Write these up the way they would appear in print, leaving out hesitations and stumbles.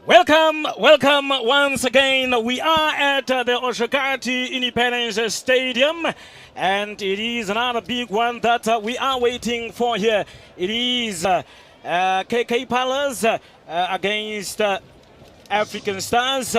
Welcome once again. We are at the Oshakati Independence Stadium, and it is another big one that we are waiting for here. It is KK Palace against African Stars.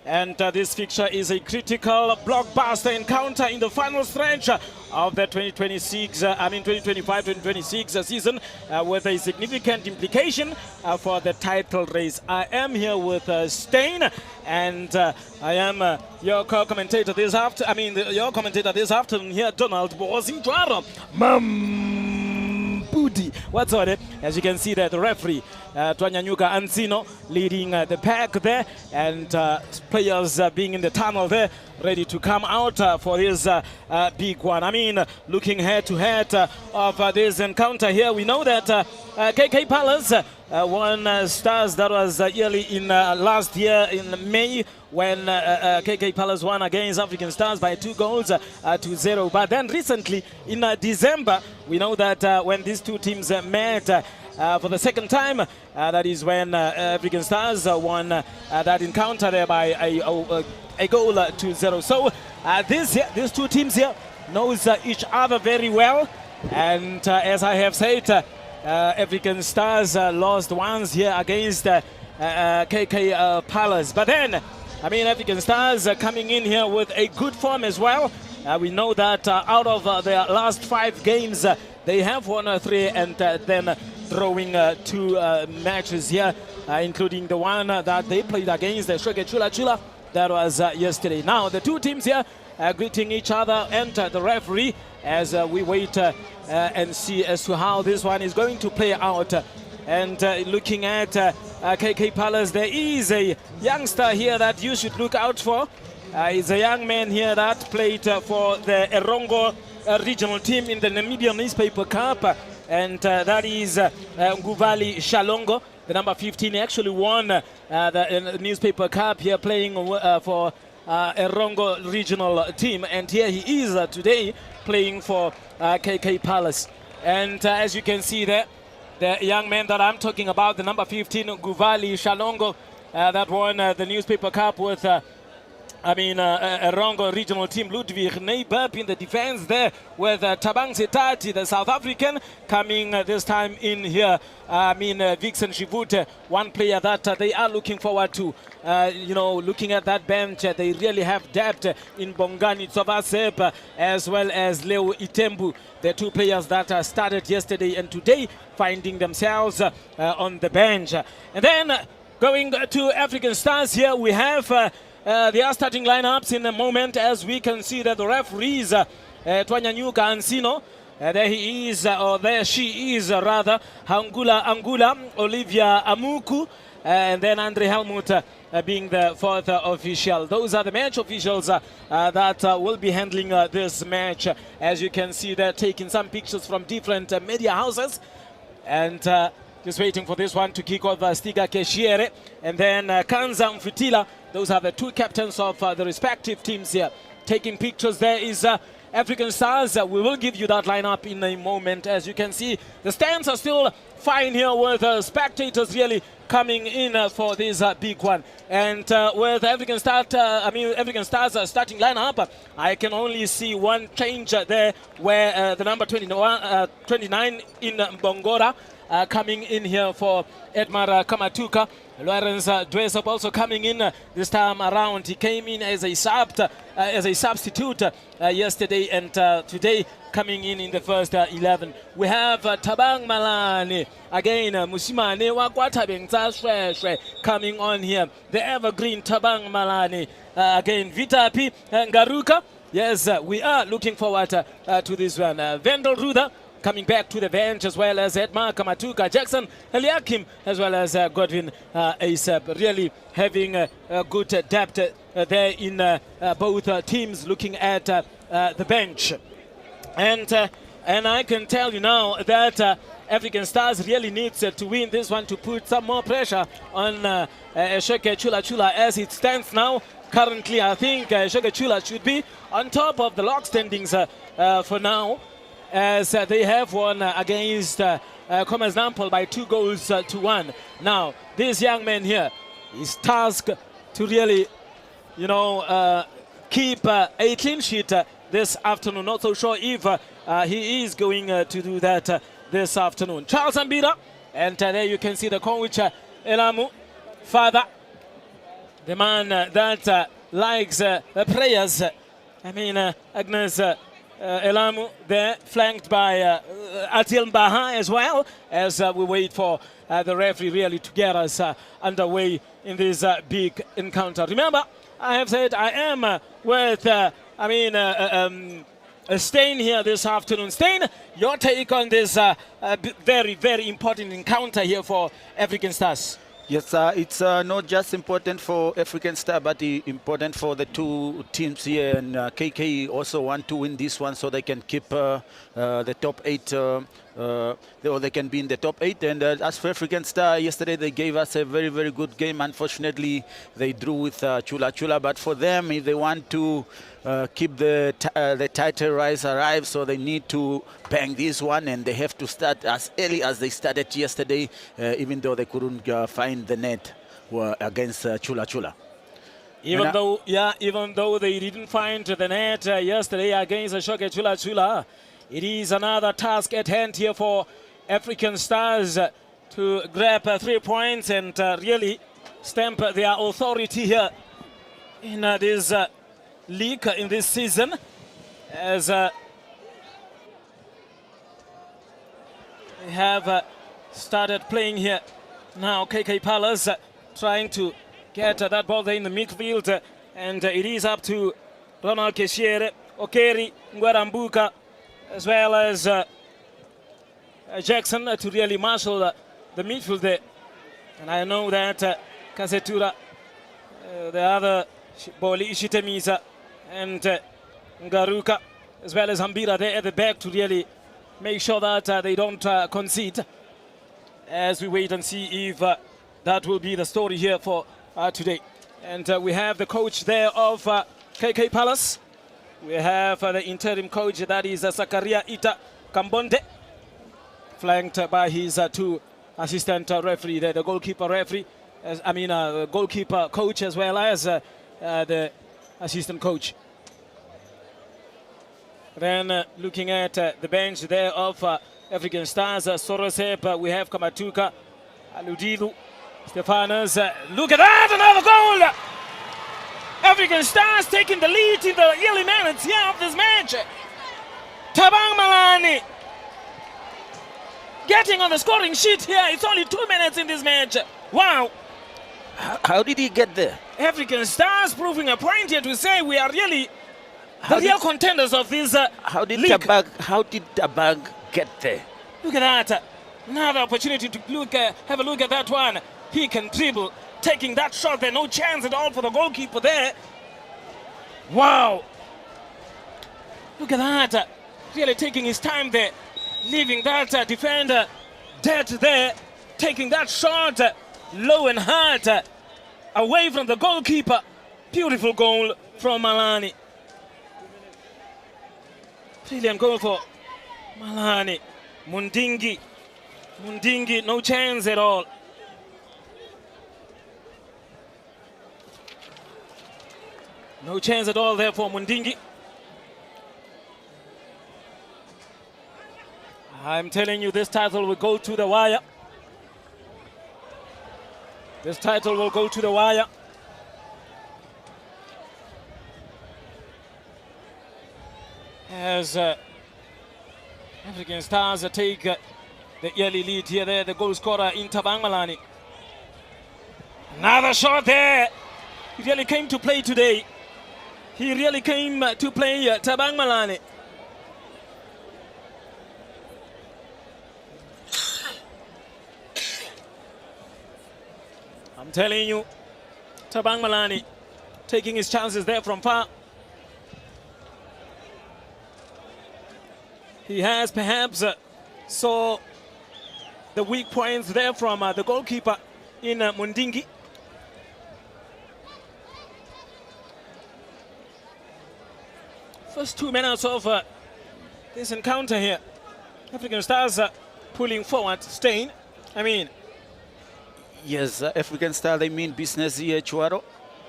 And this fixture is a critical blockbuster encounter in the final stretch of the 2025-2026 season with a significant implication for the title race. I am here with Stein, and I am your co-commentator this afternoon. Your commentator this afternoon here, Donald Bozintwaro. What's on it? As you can see there, the referee Twanyanyuka Ansino leading the pack there, and players being in the tunnel there, ready to come out for this big one. Looking head to head of this encounter here, we know that KK Palace won Stars. That was early in last year in May, when KK Palace won against African Stars by 2 goals to 0. But then recently in December, we know that when these two teams met for the second time, that is when African Stars won that encounter there by a goal to 0. So these two teams here knows each other very well, and as I have said, African Stars lost once here against KK Palace. But then, African Stars coming in here with a good form as well. We know that out of their last 5 games, they have won 3 and then drawing 2 matches here, including the one that they played against the Chula. That was yesterday. Now the two teams here greeting each other and the referee as we wait and see as to how this one is going to play out. And looking at KK Palace, there is a youngster here that you should look out for. He's a young man here that played for the Erongo regional team in the Namibian Newspaper Cup, and that is Nguvali Shalongo, the number 15. He actually won the Newspaper Cup here playing for Erongo regional team, and here he is today playing for KK Palace. And as you can see there, the young man that I'm talking about, the number 15, Nguvali Shalongo, that won the Newspaper Cup with Erongo regional team. Ludwig Neiberp in the defense there with Tabang Setati, the South African, coming this time in here. Vixen Shivute, one player that they are looking forward to. Looking at that bench, they really have depth in Bongani Tsovasep as well as Leo Itembu, the 2 players that started yesterday and today finding themselves on the bench. And then going to African Stars here, we have their starting lineups in a moment. As we can see that the referees, Twanyanyuka Ansino, there he is, or there she is rather, Angula, Olivia Amuku, and then Andre Helmut being the 4th official. Those are the match officials that will be handling this match. As you can see, they're taking some pictures from different media houses, and just waiting for this one to kick off. Stiga Keshiere and then Kanza Mfutila. Those are the 2 captains of the respective teams here. Taking pictures there is African Stars. We will give you that lineup in a moment. As you can see, the stands are still fine here with spectators really coming in for this big one. And with African Stars starting lineup, I can only see one change there, where the number 29 in Bongora coming in here for Edmar Kamatuka. Lawrence Dwesop also coming in this time around. He came in as a substitute yesterday, and today coming in the first 11. We have Tabang Malane, again Musimane Wakwata coming on here. The evergreen Tabang Malane, again Vita P. Ngaruka. Yes, we are looking forward to this one. Vendel Ruda coming back to the bench, as well as Edmar Kamatuka, Jackson Eliakim, as well as Godwin Asap. Really having a good depth there in both teams, looking at the bench. And I can tell you now that African Stars really needs to win this one to put some more pressure on Sheke Chula as it stands now. Currently, I think Sheke Chula should be on top of the log standings for now, as they have won against Commerce Nampol by 2 goals to 1. Now, this young man here, his task to really, you know, keep a clean sheet this afternoon. Not so sure if he is going to do that this afternoon. Charles Ambira, and there you can see the coach, Elamu, father, the man that likes the prayers. I mean, Agnes Elamu there, flanked by Atil Baha as well, as we wait for the referee really to get us underway in this big encounter. Remember, I have said I am with, Stein here this afternoon. Stein, your take on this very, very important encounter here for African Stars? Yes, it's not just important for African Star, but important for the two teams here. And KK also want to win this one so they can keep the top 8, or they can be in the top 8. And as for African Star, yesterday they gave us a very, very good game. Unfortunately, they drew with Chula Chula. But for them, if they want to keep the title rise alive, so they need to bang this one, and they have to start as early as they started yesterday, even though they couldn't find the net against Chula Chula. Even though they didn't find the net yesterday against Oshakati Chula Chula, it is another task at hand here for African Stars to grab 3 points and really stamp their authority here in this league in this season, as they have started playing here. Now KK Palace trying to get that ball there in the midfield, and it is up to Ronald Keshiere, Okeri, Ngwarambuka, as well as Jackson to really marshal the midfield there. And I know that Kasetura, the other Boli Ishitemisa, and Ngaruka, as well as Hambira there at the back to really make sure that they don't concede, as we wait and see if that will be the story here for today. And we have the coach there of KK Palace. We have the interim coach, that is Zakaria Ita Kambonde, flanked by his 2 assistant referee there, the goalkeeper referee, goalkeeper coach, as well as the assistant coach. Then looking at the bench there of African Stars, Sorosep, we have Kamatuka, Aludilu, Stefanos. Look at that, another goal! African Stars taking the lead in the early minutes here of this match. Tabang Malani getting on the scoring sheet here. It's only 2 minutes in this match. Wow. How did he get there? African Stars proving a point here to say we are really the real contenders of this league. How did Tabang get there? Look at that. Another opportunity to have a look at that one. He can dribble, taking that shot there. No chance at all for the goalkeeper there. Wow. Look at that. Really taking his time there. Leaving that defender dead there. Taking that shot low and hard away from the goalkeeper. Beautiful goal from Malani. Brilliant goal for Malani. Mundingi, no chance at all. No chance at all there for Mundingi. I'm telling you, this title will go to the wire. This title will go to the wire. As African Stars take the early lead here, there, the goal scorer in Tabang Malani. Another shot there. He really came to play today. He really came to play Tabang Malani. I'm telling you, Tabang Malani taking his chances there from far. He has perhaps saw the weak points there from the goalkeeper in Mundingi. First 2 minutes of this encounter here. African Stars pulling forward, Stein. Yes, African Star, they mean business here, Chuaro.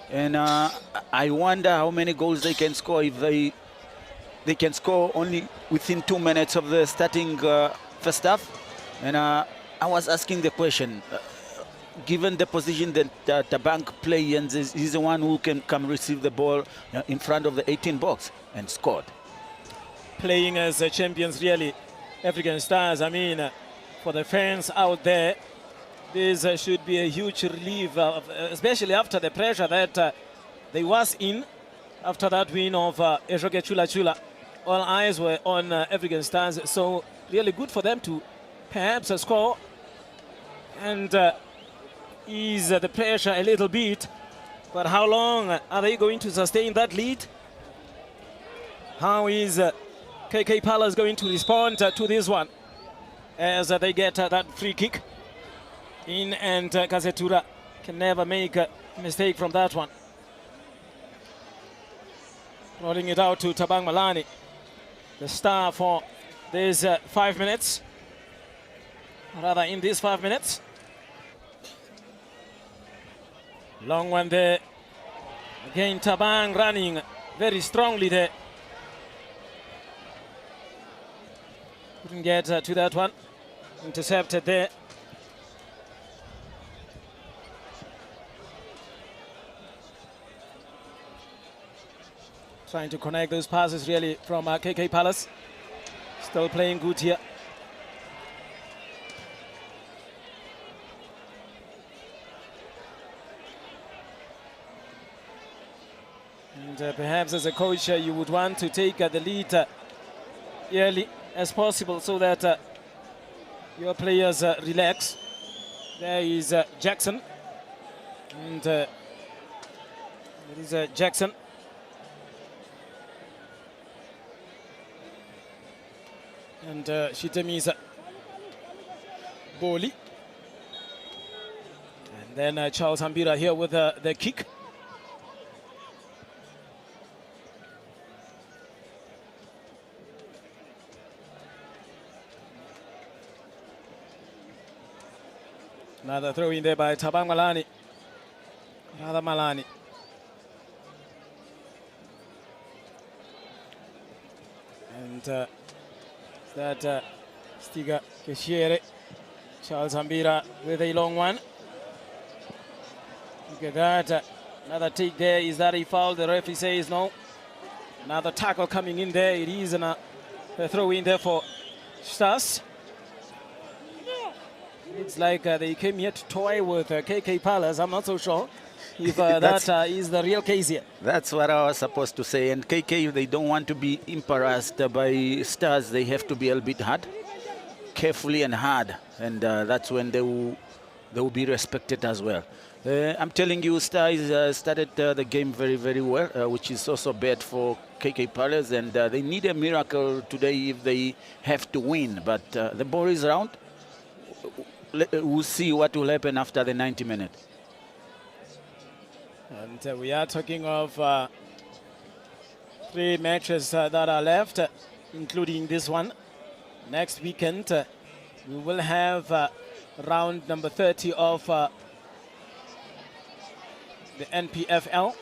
And I wonder how many goals they can score if they can score only within 2 minutes of the starting first half. And I was asking the question, given the position that Tabang play, and he's the one who can come receive the ball in front of the 18 box and scored. Playing as champions, really, African Stars. I mean, for the fans out there, this should be a huge relief, especially after the pressure that they was in after that win of Oshakati Chula Chula. All eyes were on African Stars, so really good for them to perhaps score and ease the pressure a little bit. But how long are they going to sustain that lead? How is KK Palace going to respond to this one as they get that free kick in, and Kasetura can never make a mistake from that one. Rolling it out to Tabang Malani, the star for these 5 minutes, rather in these 5 minutes. Long one there. Again, Tabang running very strongly there. Couldn't get to that one. Intercepted there. Trying to connect those passes really from KK Palace. Still playing good here. And perhaps as a coach, you would want to take the lead early as possible so that your players relax. There is Jackson. And there is Jackson. And Shitemisa Boli. And then Charles Hambira here with the kick. Another throw in there by Tabang Malani. Another Malani. And that Stiga Keshiere. Charles Hambira with a long one. Look at that. Another take there. Is that a foul? The referee says no. Another tackle coming in there. It is a throw in there for Stars. Looks like they came here to toy with KK Palace. I'm not so sure if that is the real case here. That's what I was supposed to say. And KK, they don't want to be embarrassed by Stars. They have to be a bit hard, carefully and hard. And that's when they will be respected as well. I'm telling you, Stars started the game very, very well, which is also bad for KK Palace. And they need a miracle today if they have to win. But the ball is round. We'll see what will happen after the 90 minutes. And we are talking of 3 matches that are left, including this one. Next weekend, we will have round number 30 of the NPFL.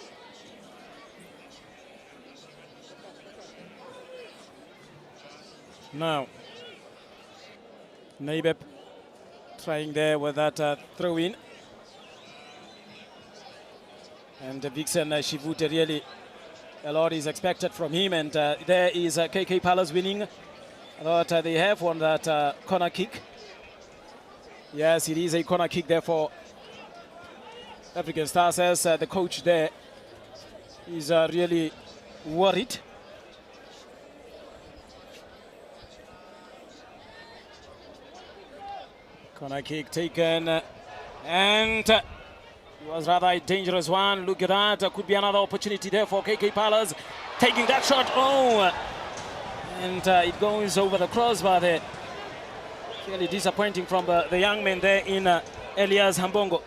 Now, Naibeb trying there with that throw in. And Vixen Shivute, really a lot is expected from him. And there is KK Palace winning. I thought they have won that corner kick. Yes, it is a corner kick there for African Stars, as the coach there is really worried. Corner kick taken, and it was rather a dangerous one. Look at that. Could be another opportunity there for KK Palace. Taking that shot. Oh! And it goes over the crossbar there. Really disappointing from the young man there in Elias Hambongo.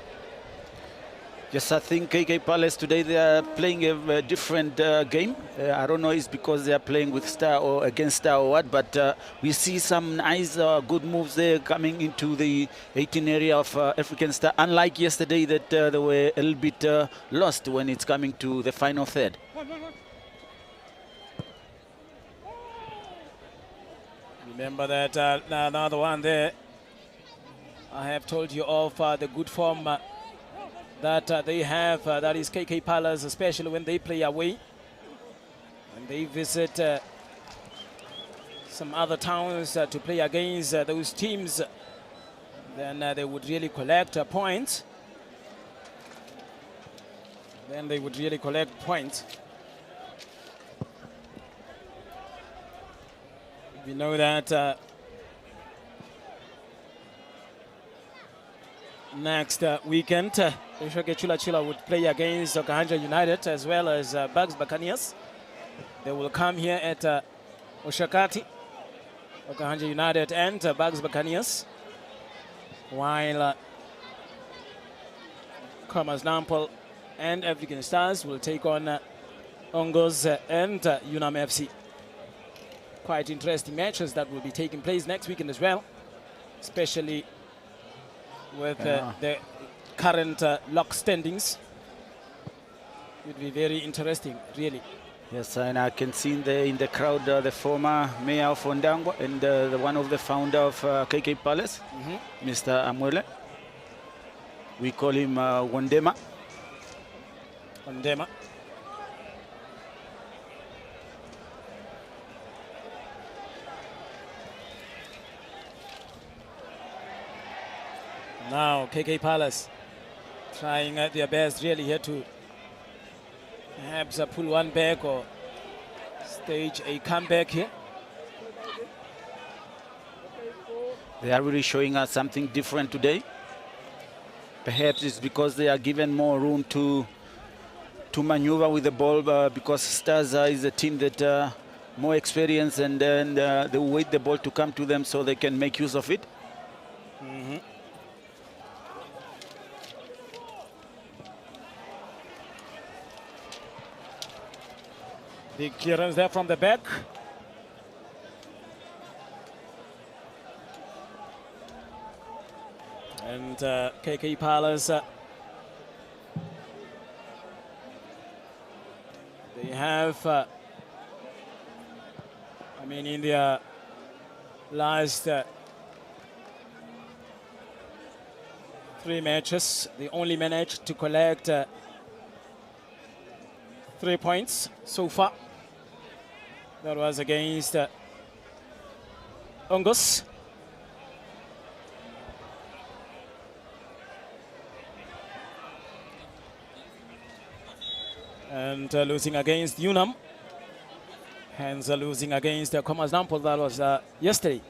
Yes, I think KK Palace today they are playing a different game. I don't know if it's because they are playing with Star or against Star or what, but we see some nice, good moves there coming into the 18 area of African Star. Unlike yesterday, that they were a little bit lost when it's coming to the final third. Remember that another one there. I have told you of the good form that they have, that is KK Palace, especially when they play away. When they visit some other towns to play against those teams, then they would really collect points. Then they would really collect points. We know that next weekend, Oshakati would play against Okahanja United as well as Bugs Buccaneers. They will come here at Oshakati, Okahanja United and Bugs Buccaneers, while Commerce Nampol and African Stars will take on Ongos and Unam FC. Quite interesting matches that will be taking place next weekend as well, especially with the current lock standings. It would be very interesting, really. Yes, and I can see in the crowd the former mayor of Ondangwa and one of the founder of KK Palace, Mr. Amwele. We call him Wondema. Wondema. Now KK Palace trying their best really here to perhaps pull one back or stage a comeback here. They are really showing us something different today. Perhaps it's because they are given more room to maneuver with the ball because Stars is a team that more experience, and then they wait the ball to come to them so they can make use of it. Big clearance there from the back. And KK Palace, they have, I mean, in their last 3 matches, they only managed to collect 3 points so far. That was against Ongos. And losing against Unam. Hence losing against Commerce Nampol. That was yesterday.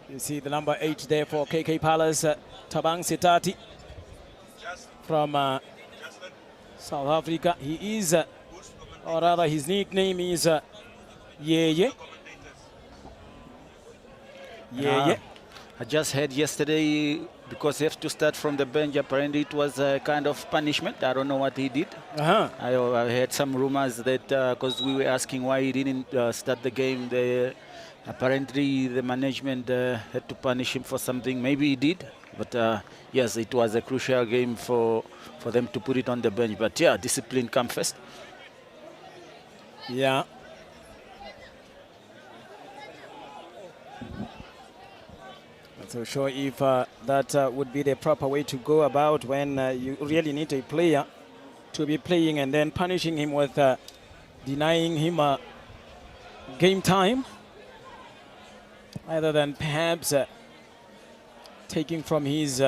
You see the number 8 there for KK Palace, Tabang Sitati from South Africa. He is, or rather his nickname is Yeye. Yeye. I just heard yesterday, because he has to start from the bench, apparently it was a kind of punishment. I don't know what he did. I heard some rumors that because we were asking why he didn't start the game, apparently the management had to punish him for something. Maybe he did, but yes, it was a crucial game for them to put it on the bench. But yeah, discipline comes first. Yeah. Not so sure if that would be the proper way to go about when you really need a player to be playing and then punishing him with denying him game time, rather than perhaps taking from his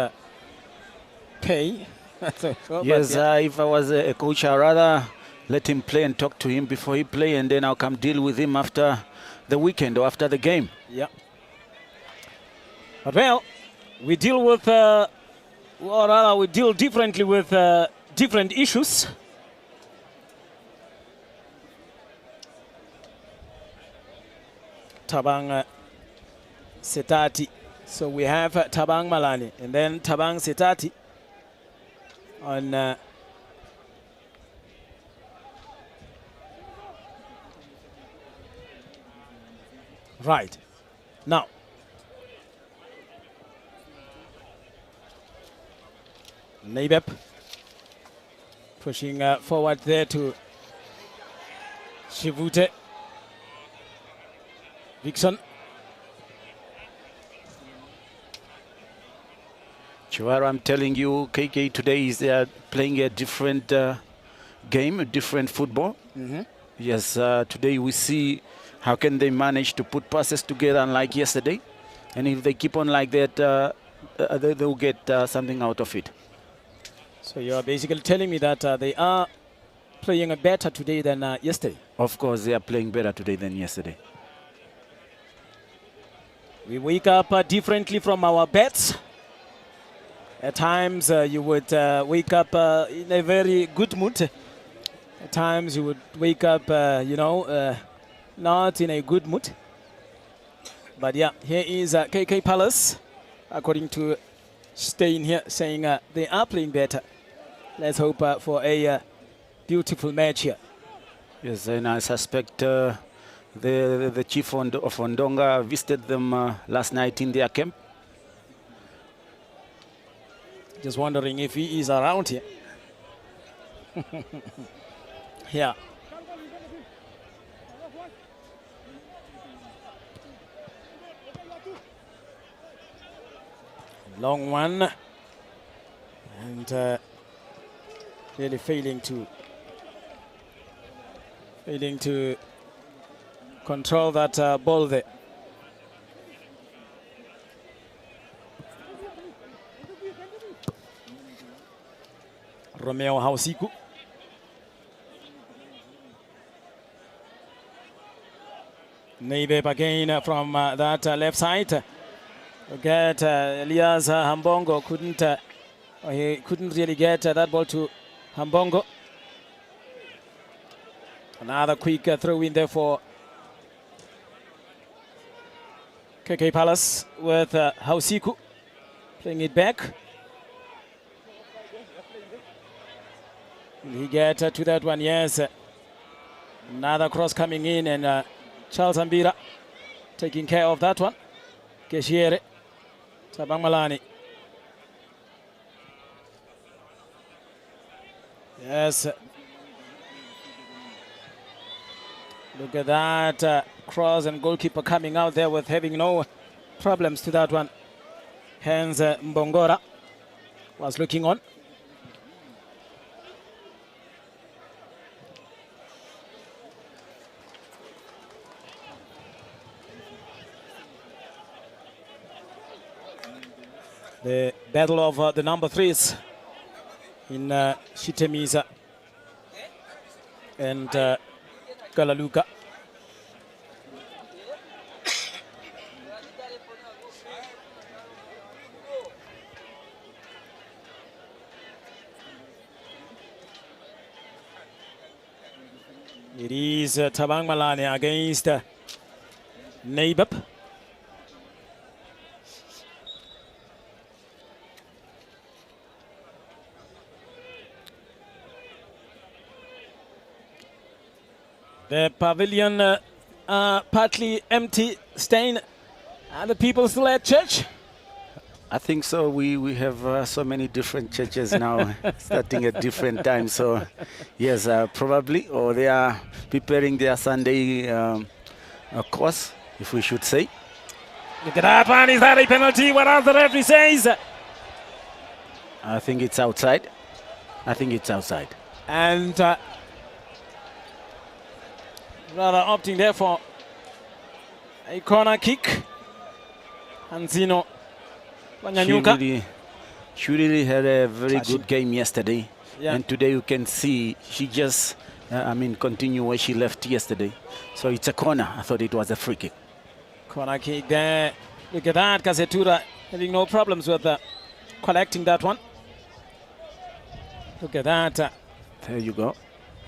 pay. So sure, yes, if I was a coach, I'd rather let him play and talk to him before he play, and then I'll come deal with him after the weekend or after the game. Yeah. But well, we deal with, or rather we deal differently with different issues. Tabang Setati. So we have Tabang Malani and then Tabang Setati. on right now. Naibep pushing forward there to Shivute. Vixen. Chiwara, I'm telling you, KK today is playing a different game, a different football. Yes, today we see how can they manage to put passes together unlike yesterday. And if they keep on like that, they'll get something out of it. So you're basically telling me that they are playing better today than yesterday? Of course, they are playing better today than yesterday. We wake up differently from our beds. At times you would wake up in a very good mood. At times you would wake up, not in a good mood. But yeah, here is KK Palace, according to Stein here, saying they are playing better. Let's hope for a beautiful match here. Yes, and I suspect the chief of Ondonga visited them last night in their camp. Just wondering if he is around here. Yeah. Long one. And really failing to control that ball there. Romeo Hausiku. Naibep again from that left side. Get Elias Hambongo he couldn't really get that ball to Hambongo. Another quick throw in there for KK Palace with Hausiku playing it back. He get to that one, yes. Another cross coming in, and Charles Ambira taking care of that one. Keshiere, Tabang Malani. Yes. Look at that cross, and goalkeeper coming out there with having no problems to that one. Hence Mbongora was looking on. The battle of the number threes in Shitemisa and Galaluka. It is Tabang Malani against Naibep. The pavilion partly empty, Stein, and the people still at church? I think so. We have so many different churches now, starting at different times. So, yes, probably, or they are preparing their Sunday course, if we should say. Look at that one. Is that a penalty? What else the referee says? I think it's outside. I think it's outside. And rather opting there for a corner kick. Hanzino Wanyanyuka. She really had a very good game yesterday. Yeah. And today you can see she just, continue where she left yesterday. So it's a corner. I thought it was a free kick. Corner kick there. Look at that. Kasetura having no problems with collecting that one. Look at that. There you go.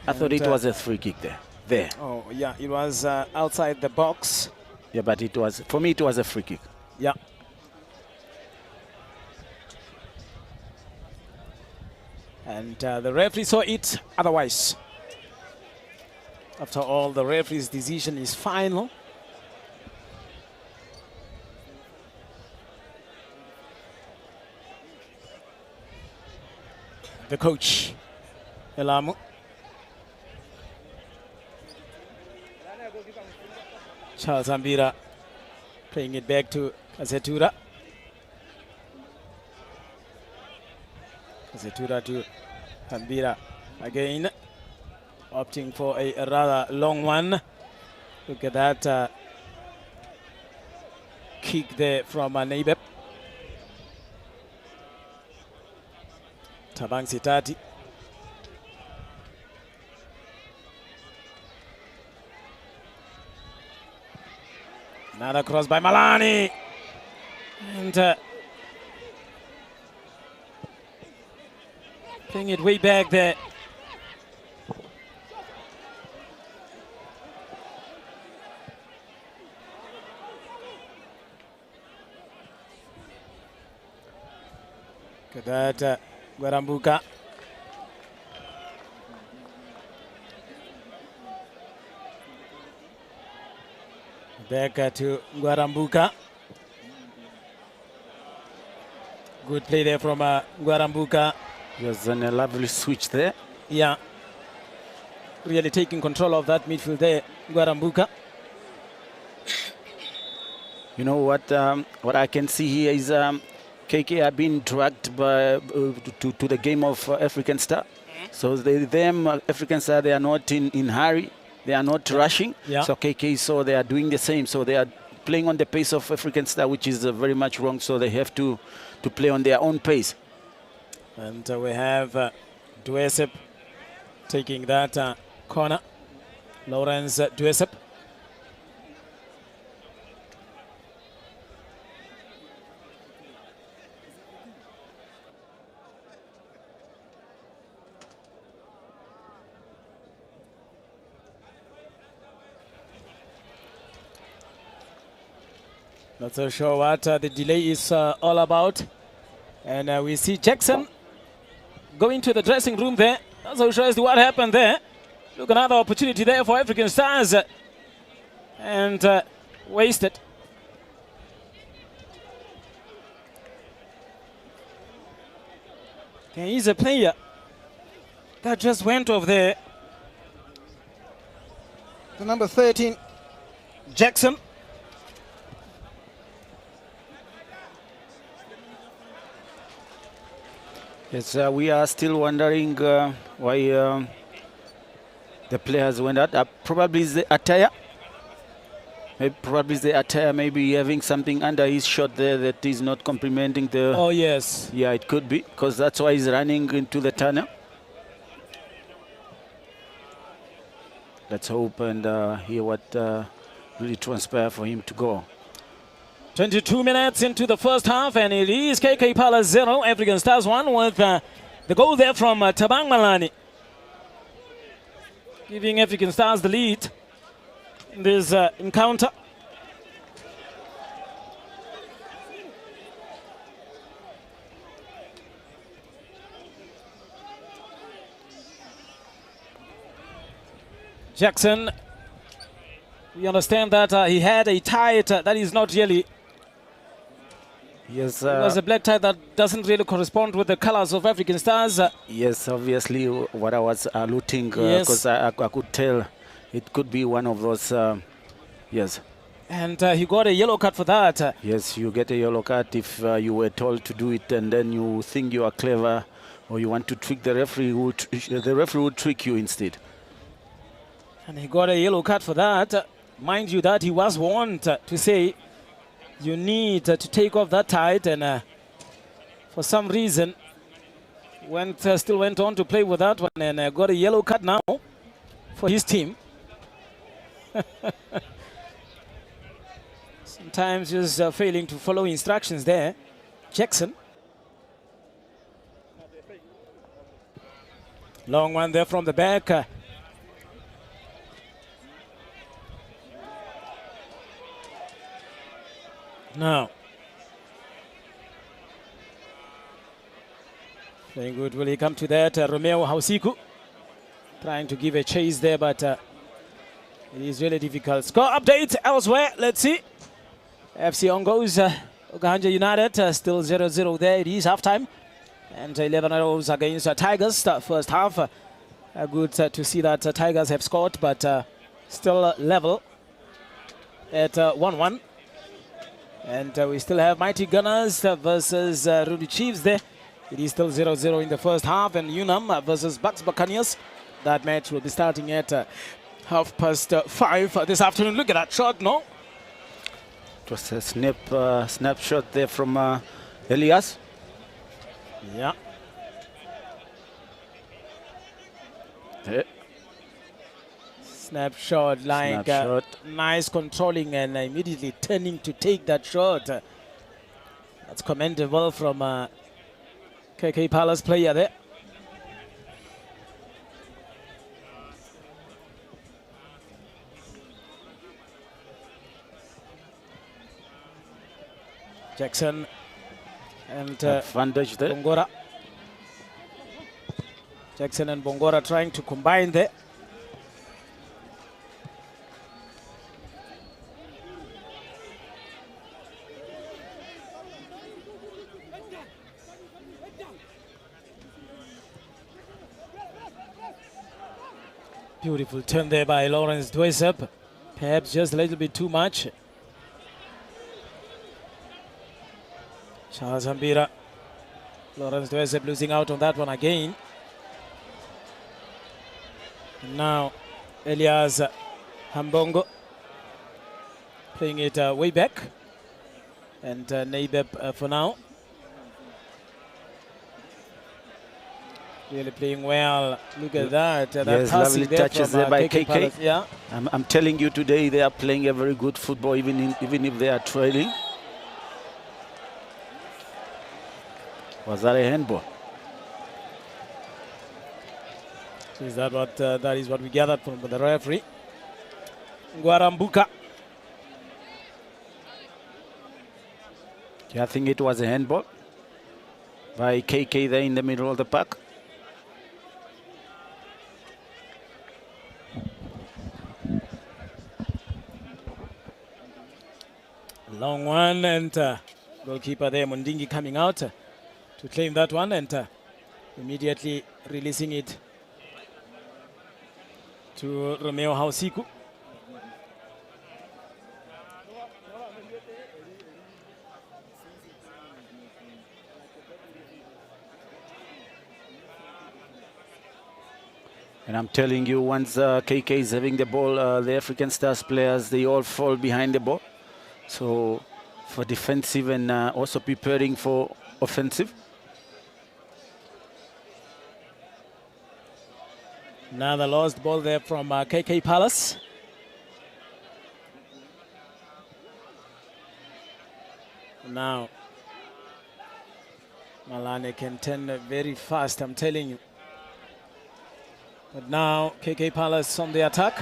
I thought it was a free kick there. There. Oh, yeah, it was outside the box. Yeah, but it was, for me, it was a free kick. Yeah. And the referee saw it otherwise. After all, the referee's decision is final. The coach, Elamu. Charles Ambira playing it back to Kasetura. Kasetura to Ambira again, opting for a rather long one. Look at that kick there from Naibeb. Tabang Sitati. Another cross by Malani. And playing it way back there. Look at that, Guarambuka. Back to Guarambuka. Good play there from Guarambuka. There's a lovely switch there. Yeah. Really taking control of that midfield there, Guarambuka. You know what I can see here is KK are being dragged by, to the game of African Star. So African Star, they are not in hurry. They are not rushing. Yeah. So KK, so they are doing the same. So they are playing on the pace of African Star, which is very much wrong. So they have to play on their own pace. And we have Duesep taking that corner. Lawrence Duesep. Not so sure what the delay is all about. And we see Jackson going to the dressing room there. Not so sure as to what happened there. Look, another opportunity there for African Stars. And wasted. There is a player that just went off there. The number 13, Jackson. Yes, we are still wondering why the players went out. Probably is the attire. Probably is the attire. Maybe having something under his shirt there that is not complementing the. Oh yes. Yeah, it could be because that's why he's running into the tunnel. Let's hope and hear what really transpire for him to go. 22 minutes into the first half, and it is KK Palace 0, African Stars 1, with the goal there from Tabang Malani, giving African Stars the lead in this encounter. Jackson, we understand that he had a tie that is not really. Yes, it was a black tie that doesn't really correspond with the colors of African Stars. Yes, obviously what I was alluding, because I could tell it could be one of those, yes. And he got a yellow card for that. Yes, you get a yellow card if you were told to do it and then you think you are clever or you want to trick the referee, the referee would trick you instead. And he got a yellow card for that. Mind you that he was warned to say, you need to take off that tie, and for some reason still went on to play with that one and got a yellow card now for his team. Sometimes just failing to follow instructions there. Jackson. Long one there from the back. Now, Playing good. Will he come to that? Romeo Hausiku trying to give a chase there, but it is really difficult. Score update elsewhere. Let's see. FC Ongos, Oganja United still 0-0 there. It is halftime. And 11 arrows against Tigers. First half. Good to see that Tigers have scored, but still level at 1-1. And we still have Mighty Gunners versus Rudy Chiefs there. It is still 0-0 in the first half. And Unam versus Bucks Buccaneers. That match will be starting at 5:30 this afternoon. Look at that shot, no? It was a snapshot there from Elias. Yeah. Snapshot, like nice controlling and immediately turning to take that shot. That's commendable from KK Palace player there. Jackson and advantage there. Bongora. Jackson and Bongora trying to combine there. Beautiful turn there by Lawrence Dwesep. Perhaps just a little bit too much. Charles Hambira. Lawrence Dwesep losing out on that one again. And now Elias Hambongo playing it way back. And Naibeb for now. Really playing well. Look at that. Yes, lovely touches there by KK. Palace. Yeah. I'm telling you today they are playing a very good football even if they are trailing. Was that a handball? Is that what that is what we gathered from the referee? Guarambuka. Yeah, I think it was a handball by KK there in the middle of the park. Long one, and goalkeeper there, Mundingi, coming out to claim that one and immediately releasing it to Romeo Hausiku. And I'm telling you, once KK is having the ball, the African Stars players, they all fall behind the ball. So for defensive and also preparing for offensive. Another lost ball there from KK Palace. Now Malane can turn very fast, I'm telling you. But now KK Palace on the attack.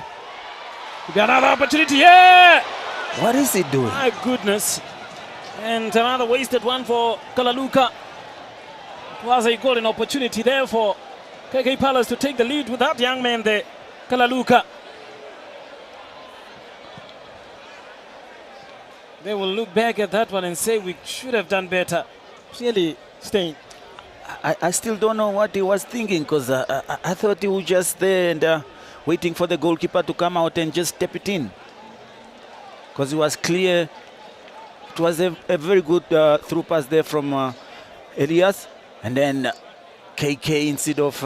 Could be another opportunity here. What is he doing? My goodness. And another wasted one for Kalaluka. It was a golden opportunity there for KK Palace to take the lead with that young man there, Kalaluka. They will look back at that one and say we should have done better. Really, Stein. I still don't know what he was thinking, because I thought he was just there and waiting for the goalkeeper to come out and just step it in. Because it was clear. It was a very good through pass there from Elias. And then KK, instead of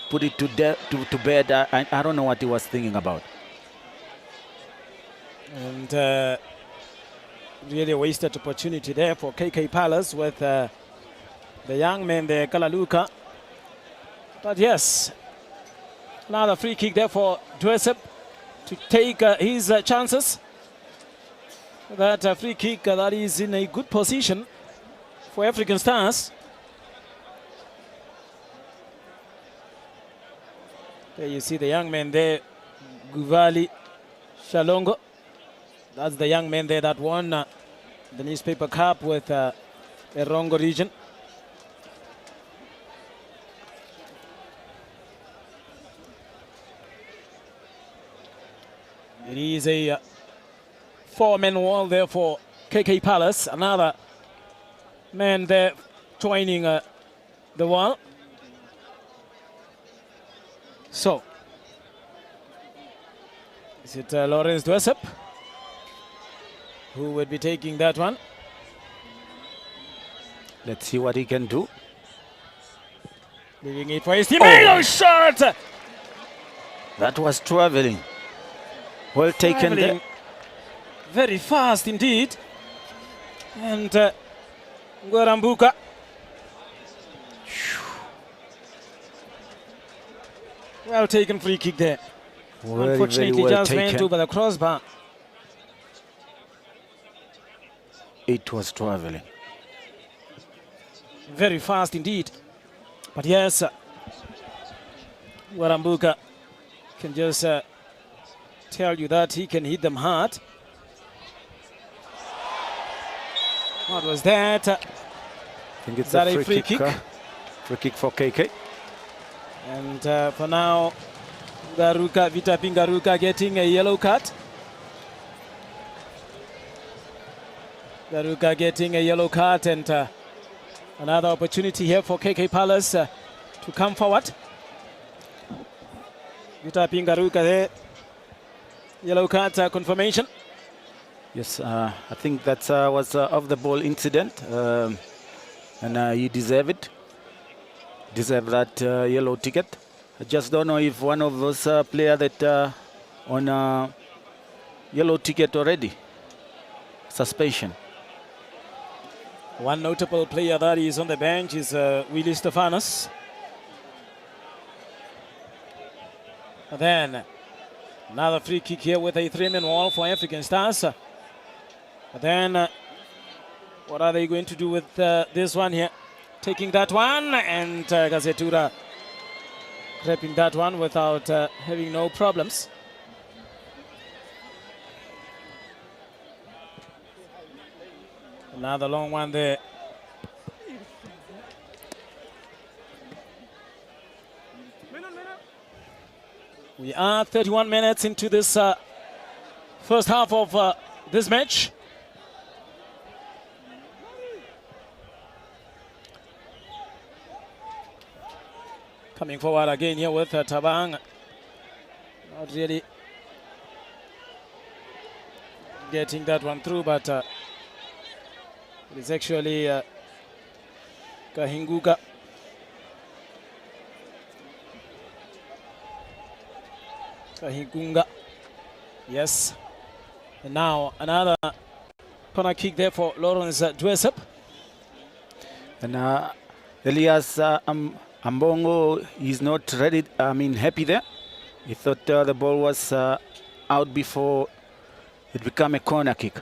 put it to bed, I don't know what he was thinking about. And really a wasted opportunity there for KK Palace with the young man there, Kalaluka. But yes, another free kick there for Dwesep to take his chances. That free kick that is in a good position for African Stars. There you see the young man there, Guvali Shalongo. That's the young man there that won the newspaper cup with Erongo region. It is a 4-man wall there for KK Palace. Another man there joining the wall. So, is it Lawrence Dwesep who would be taking that one? Let's see what he can do. Leaving it for his teammate. Oh, shot! That was traveling. Well taken there. Very fast indeed. And Nguarambuka. Well taken free kick there. Unfortunately, very well just taken. went over the crossbar. It was traveling. Very fast indeed. But yes, Nguarambuka can just tell you that he can hit them hard. What was that? I think it's that a free kick? Free kick for KK. And for now, Vita Pingaruka getting a yellow card. Garuka getting a yellow card, and another opportunity here for KK Palace to come forward. Vita Pingaruka there. Yellow card confirmation. Yes, I think that was off the ball incident, and he deserved it. Deserved that yellow ticket. I just don't know if one of those players that on yellow ticket already. Suspension. One notable player that is on the bench is Willie Stefanos. And then another free kick here with a 3-man wall for African Stars. And then what are they going to do with this one here? Taking that one, and Gazetura grabbing that one without having no problems. Another long one there. We are 31 minutes into this first half of this match. Coming forward again here with Tabang. Not really getting that one through, but it is actually Kahinguka. Kahingunga. Yes. And now another corner kick there for Lawrence Dwesep. And Elias Ambongo is not ready, happy there. He thought the ball was out before it became a corner kick.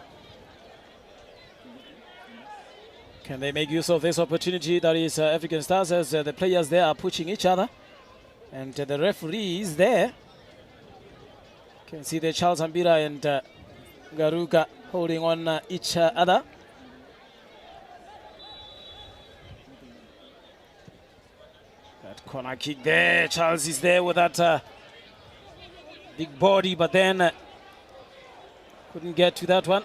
Can they make use of this opportunity that is African Stars, as the players there are pushing each other, and the referee is there. Can see the Charles Ambira and Garuka holding on each other. That corner kick there, Charles is there with that big body, but then couldn't get to that one.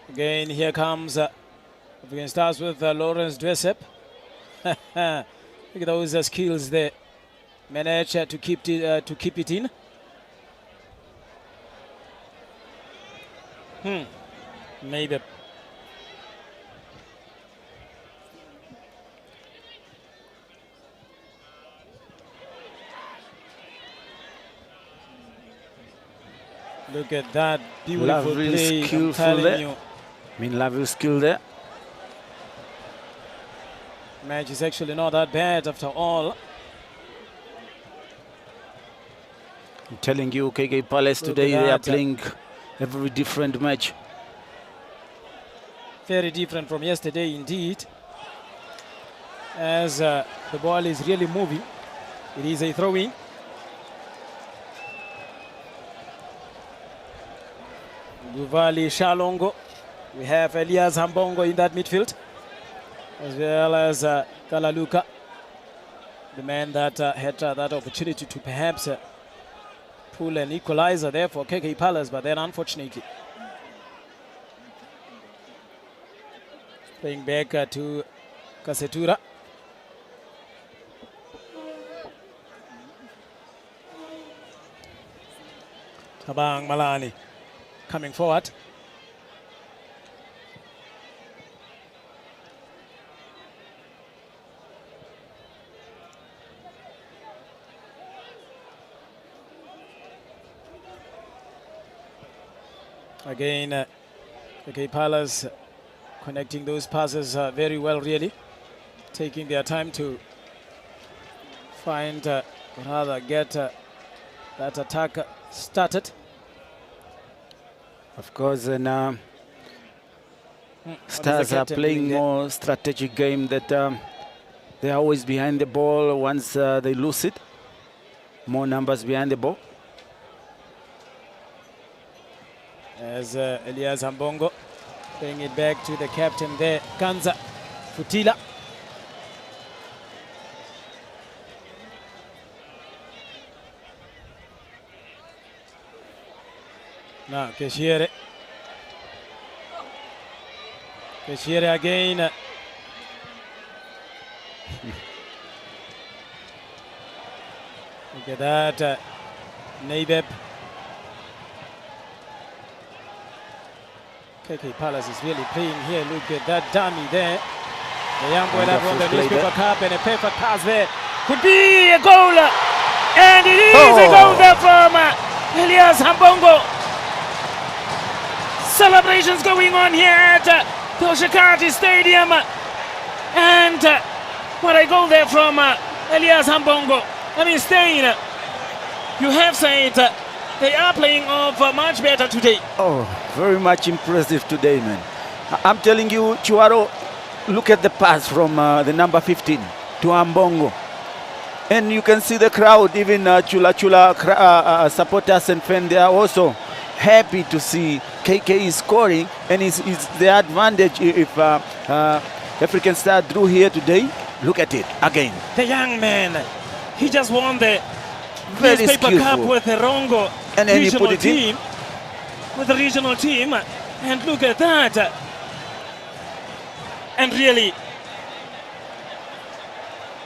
Again, here comes African Stars with Lawrence Dwesep. Look at those skills there. Manage to keep it in. Maybe. Look at that beautiful Lovely, play. skillful there. You. Lovely skill there. Match is actually not that bad after all. I'm telling you, KK Palace today, they are playing a very different match. Very different from yesterday indeed. As the ball is really moving. It is a throw-in. Guvali Shalongo. We have Elias Hambongo in that midfield, as well as Kalaluka. the man that had that opportunity to perhaps pull an equalizer there for KK Palace, but then unfortunately playing back to Kasetura. Tabang Malani coming forward. Again, KK Palace connecting those passes very well, really. Taking their time to find, rather get that attack started. Of course, and Stars are playing more strategic game that they're always behind the ball once they lose it. More numbers behind the ball. As Elias Ambongo playing it back to the captain there, Kanza Futila. Now Keshiere. Keshiere again. Look at that, Naibeb. KK Palace is really playing here. Look at that dummy there. The young boy that won the newspaper cup, and a paper pass there. Could be a goal. And it is a goal there from Elias Ambongo. Celebrations going on here at the Oshakati Stadium. And what a goal there from Elias Ambongo. I mean, Stein, you have said they are playing off much better today. Oh, very much impressive today, man. I'm telling you, Chuaro, look at the pass from the number 15 to Ambongo. And you can see the crowd, even Chula Chula supporters and fans, they are also happy to see KK is scoring. And it's the advantage if African Star drew here today. Look at it again. The young man, he just won the Very newspaper skillful. cup with the Rongo And then he regional put it in. team. With the regional team. And look at that. And really,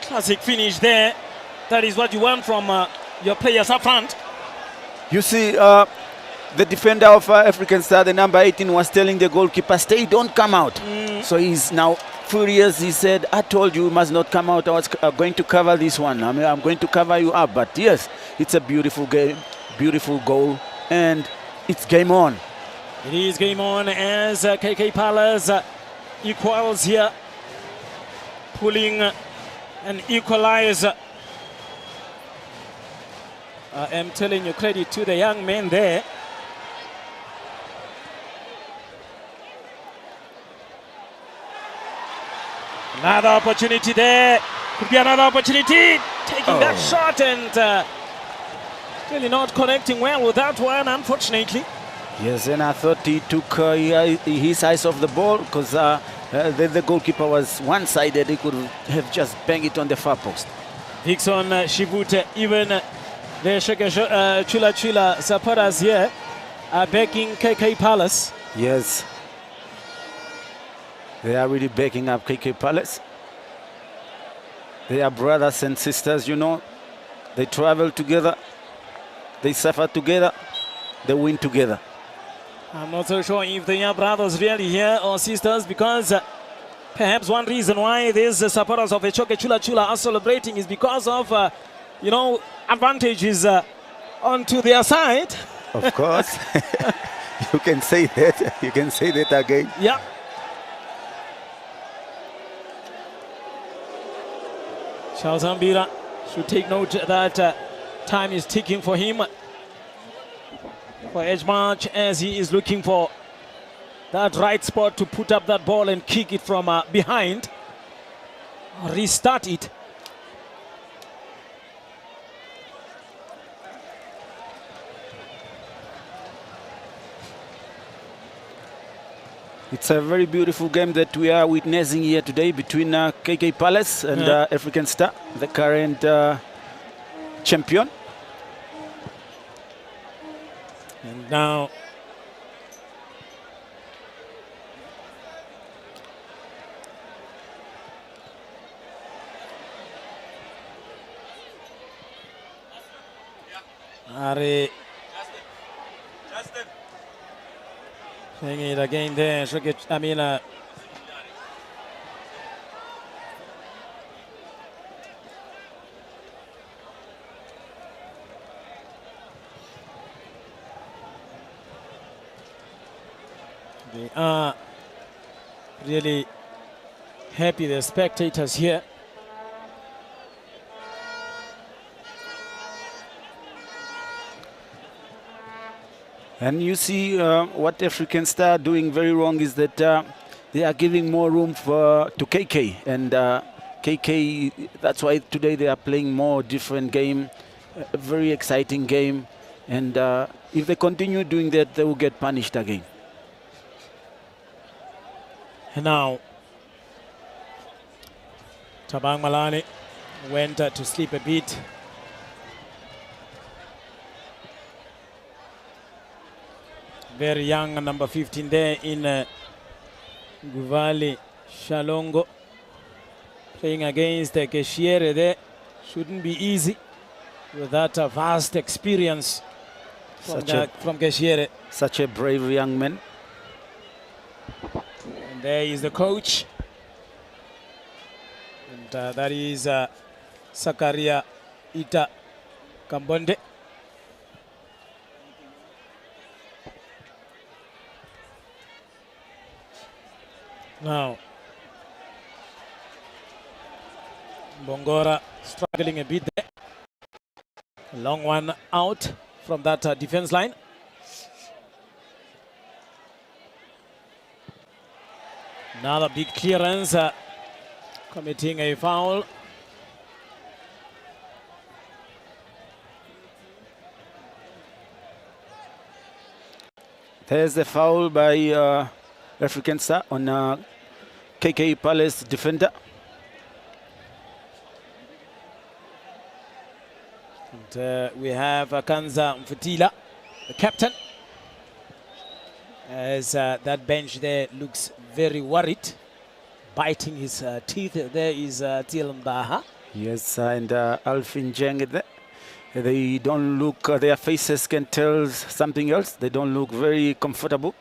classic finish there. That is what you want from your players up front. You see, the defender of African Star, the number 18, was telling the goalkeeper, stay, don't come out. So he's now furious. He said, I told you must not come out. I was going to cover this one. I mean, I'm going to cover you up. But yes, it's a beautiful game, beautiful goal, and it's game on. It is game on as KK Palace equals here, pulling an equalizer. I am telling you, credit to the young man there. Another opportunity there. Could be another opportunity. Taking that shot and really not connecting well with that one, unfortunately. Yes, and I thought he took his eyes off the ball because the goalkeeper was one-sided. He could have just banged it on the far post. Dixon Shivute, even the Chula Chula supporters here are backing KK Palace. Yes. They are really backing up KK Palace. They are brothers and sisters, you know. They travel together. They suffer together. They win together. I'm not so sure if they are brothers really here or sisters, because perhaps one reason why these supporters of Echoke Chula Chula are celebrating is because of, you know, advantages onto their side. Of course. You can say that. You can say that again. Yeah. Charles Ambira should take note that time is ticking for him. For Edge March, as he is looking for that right spot to put up that ball and kick it from behind. Restart it. It's a very beautiful game that we are witnessing here today between KK Palace and African Star, the current champion. And now Ari saying it again there. I mean, they are really happy, the spectators here. And you see what African Star are doing very wrong is that they are giving more room to KK. And KK, that's why today they are playing more different game, a very exciting game. And if they continue doing that, they will get punished again. And now, Tabang Malani went to sleep a bit. Very young, number 15 there in Guvali Shalongo. Playing against Keshiere there. Shouldn't be easy with that vast experience from Keshiere. Such a brave young man. And there is the coach. And that is Sakaria Ita Kambonde. Now, Bongora struggling a bit there. A long one out from that defense line. Another big clearance, committing a foul. There's the foul by African Star on KK Palace defender. And we have Kanza Mfutila, the captain, as that bench there looks very worried, biting his teeth. There is Til Mbaha. Yes, and Alfin Jeng there. They don't look, their faces can tell something else. They don't look very comfortable.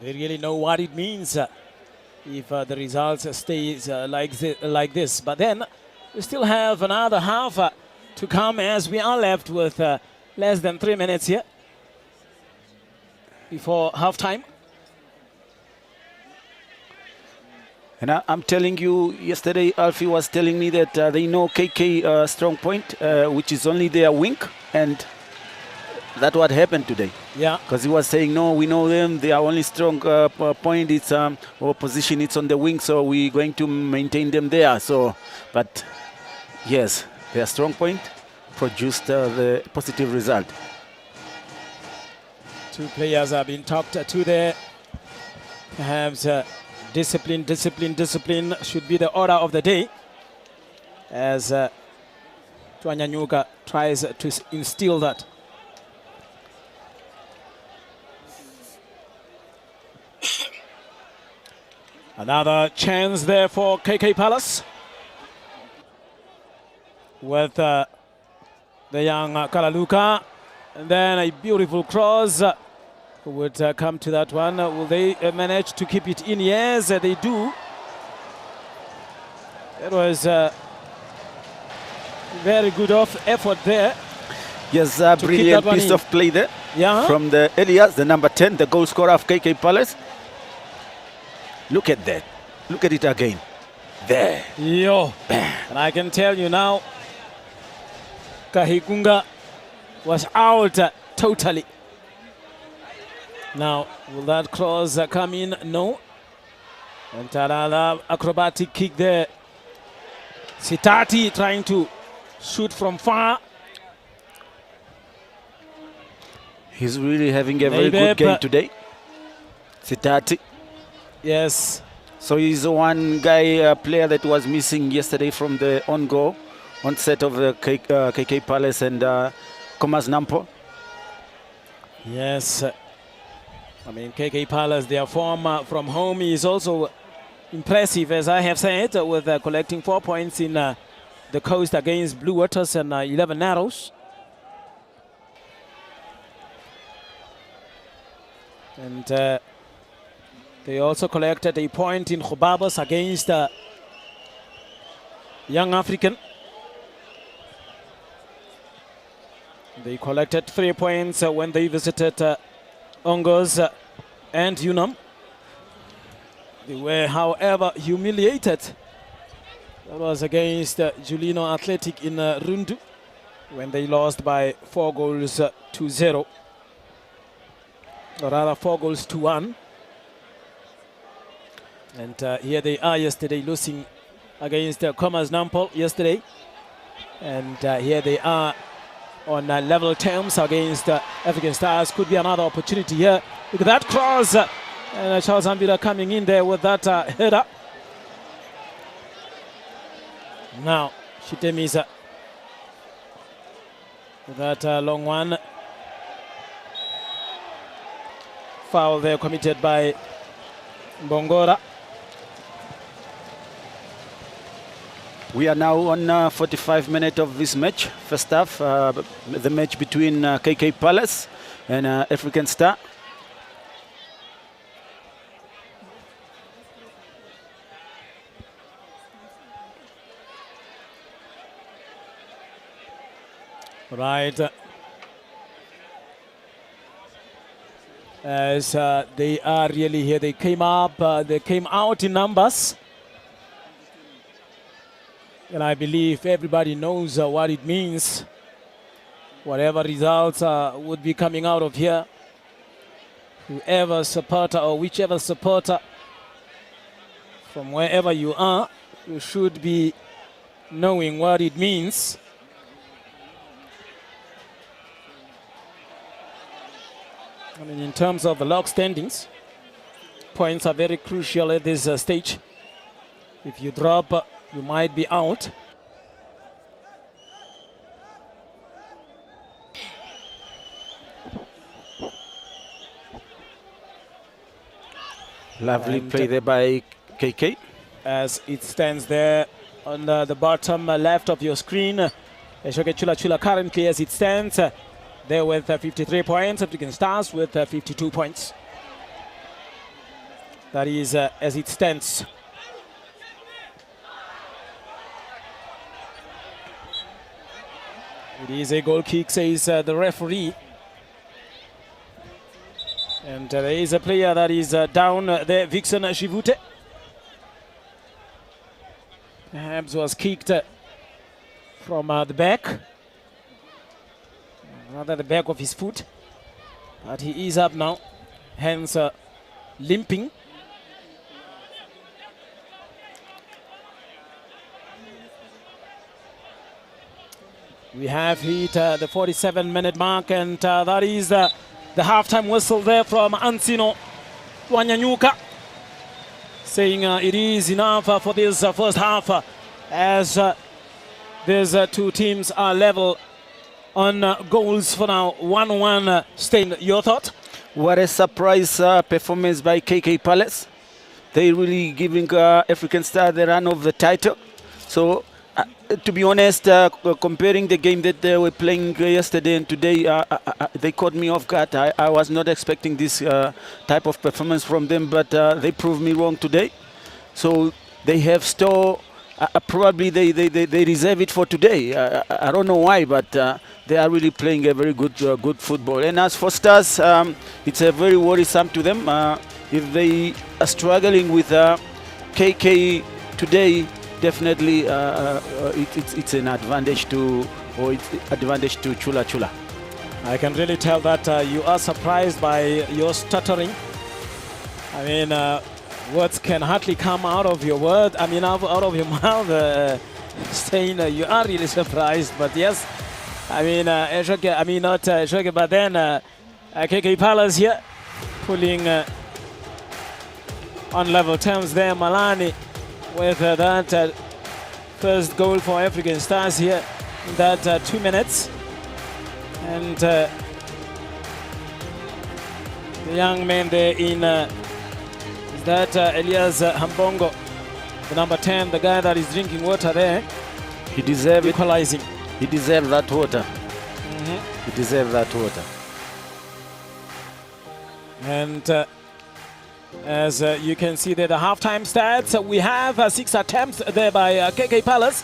They really know what it means if the results stays like this. But then we still have another half to come, as we are left with less than 3 minutes here before halftime. And I'm telling you, yesterday Alfie was telling me that they know KK strong point, which is only their wing, and that's what happened today. Yeah. Because he was saying, no, we know them, their only strong point is or position, it's on the wing, so we're going to maintain them there. So, but yes, their strong point produced the positive result. Two players have been talked to there. Perhaps discipline should be the order of the day, as Twanyanyuka tries to instill that. Another chance there for KK Palace with the young Kalaluka, and then a beautiful cross would come to that one. Will they manage to keep it in? Yes, they do. It was very good effort there. Yes, a brilliant piece of play there from the Elias, the number 10, the goal scorer of KK Palace. Look at that. Look at it again. There. Yo. Bam. And I can tell you now, Kahikunga was out totally. Now, will that cross come in? No. And Talala, acrobatic kick there. Sitati trying to shoot from far. He's really having a very good game today. Sitati. Yes. So he's the one guy, player that was missing yesterday from the on-goal, onset of the KK Palace and Commerce Nampo. Yes. I mean, KK Palace, their form from home is also impressive, as I have said, with collecting 4 points in the coast against Blue Waters and 11 Narrows. And they also collected a point in Khubabas against Young African. They collected 3 points when they visited Ongos and Unam. They were, however, humiliated. That was against Julino Athletic in Rundu when they lost by 4 goals to 0. Or rather 4 goals to 1. And here they are yesterday losing against Commerce Nampol yesterday. And here they are on level terms against African Stars. Could be another opportunity here. Look at that cross. And Charles Ambila coming in there with that header. Now, Shitemisa with that long one. Foul there committed by Bongora. We are now on 45 minutes of this match. First half, the match between KK Palace and African Star. Right. As they are really here, they came up, they came out in numbers. And I believe everybody knows what it means. Whatever results would be coming out of here, whoever supporter or whichever supporter from wherever you are, you should be knowing what it means. I mean, in terms of the log standings, points are very crucial at this stage. If you drop, you might be out. Lovely play there by KK. As it stands there on the bottom left of your screen, Eshoke Chula Chula currently as it stands, there with 53 points, African Stars with 52 points. That is as it stands. It is a goal kick, says the referee. And there is a player that is down there, Vixen Shivute. Perhaps was kicked from the back. Rather the back of his foot. But he is up now, hence limping. We have hit the 47-minute mark, and that is the halftime whistle there from Ansino Wanyanyuka, saying it is enough for this first half, as these two teams are level on goals for now. 1-1. Stain, your thought? What a surprise performance by KK Palace. They really giving African Star the run of the title. So, to be honest, comparing the game that they were playing yesterday and today, they caught me off guard. I was not expecting this type of performance from them, but they proved me wrong today. So they have still, probably they reserve it for today. I don't know why, but they are really playing a very good football. And as for Stars, it's a very worrisome to them. If they are struggling with KK today, definitely it's an advantage to Chula Chula. I can really tell that you are surprised by your stuttering. I mean, words can hardly come out of your word. I mean, out of your mouth, saying you are really surprised. But yes, I mean, not Eshoke, but then KK Palace here pulling on level terms there. Malani with that first goal for African Stars here in that 2 minutes. And the young man there in is that Elias Hambongo, the number 10, the guy that is drinking water there. He deserves equalizing. He deserves that water. He deserves that water. And as you can see there, the halftime stats, we have 6 attempts there by KK Palace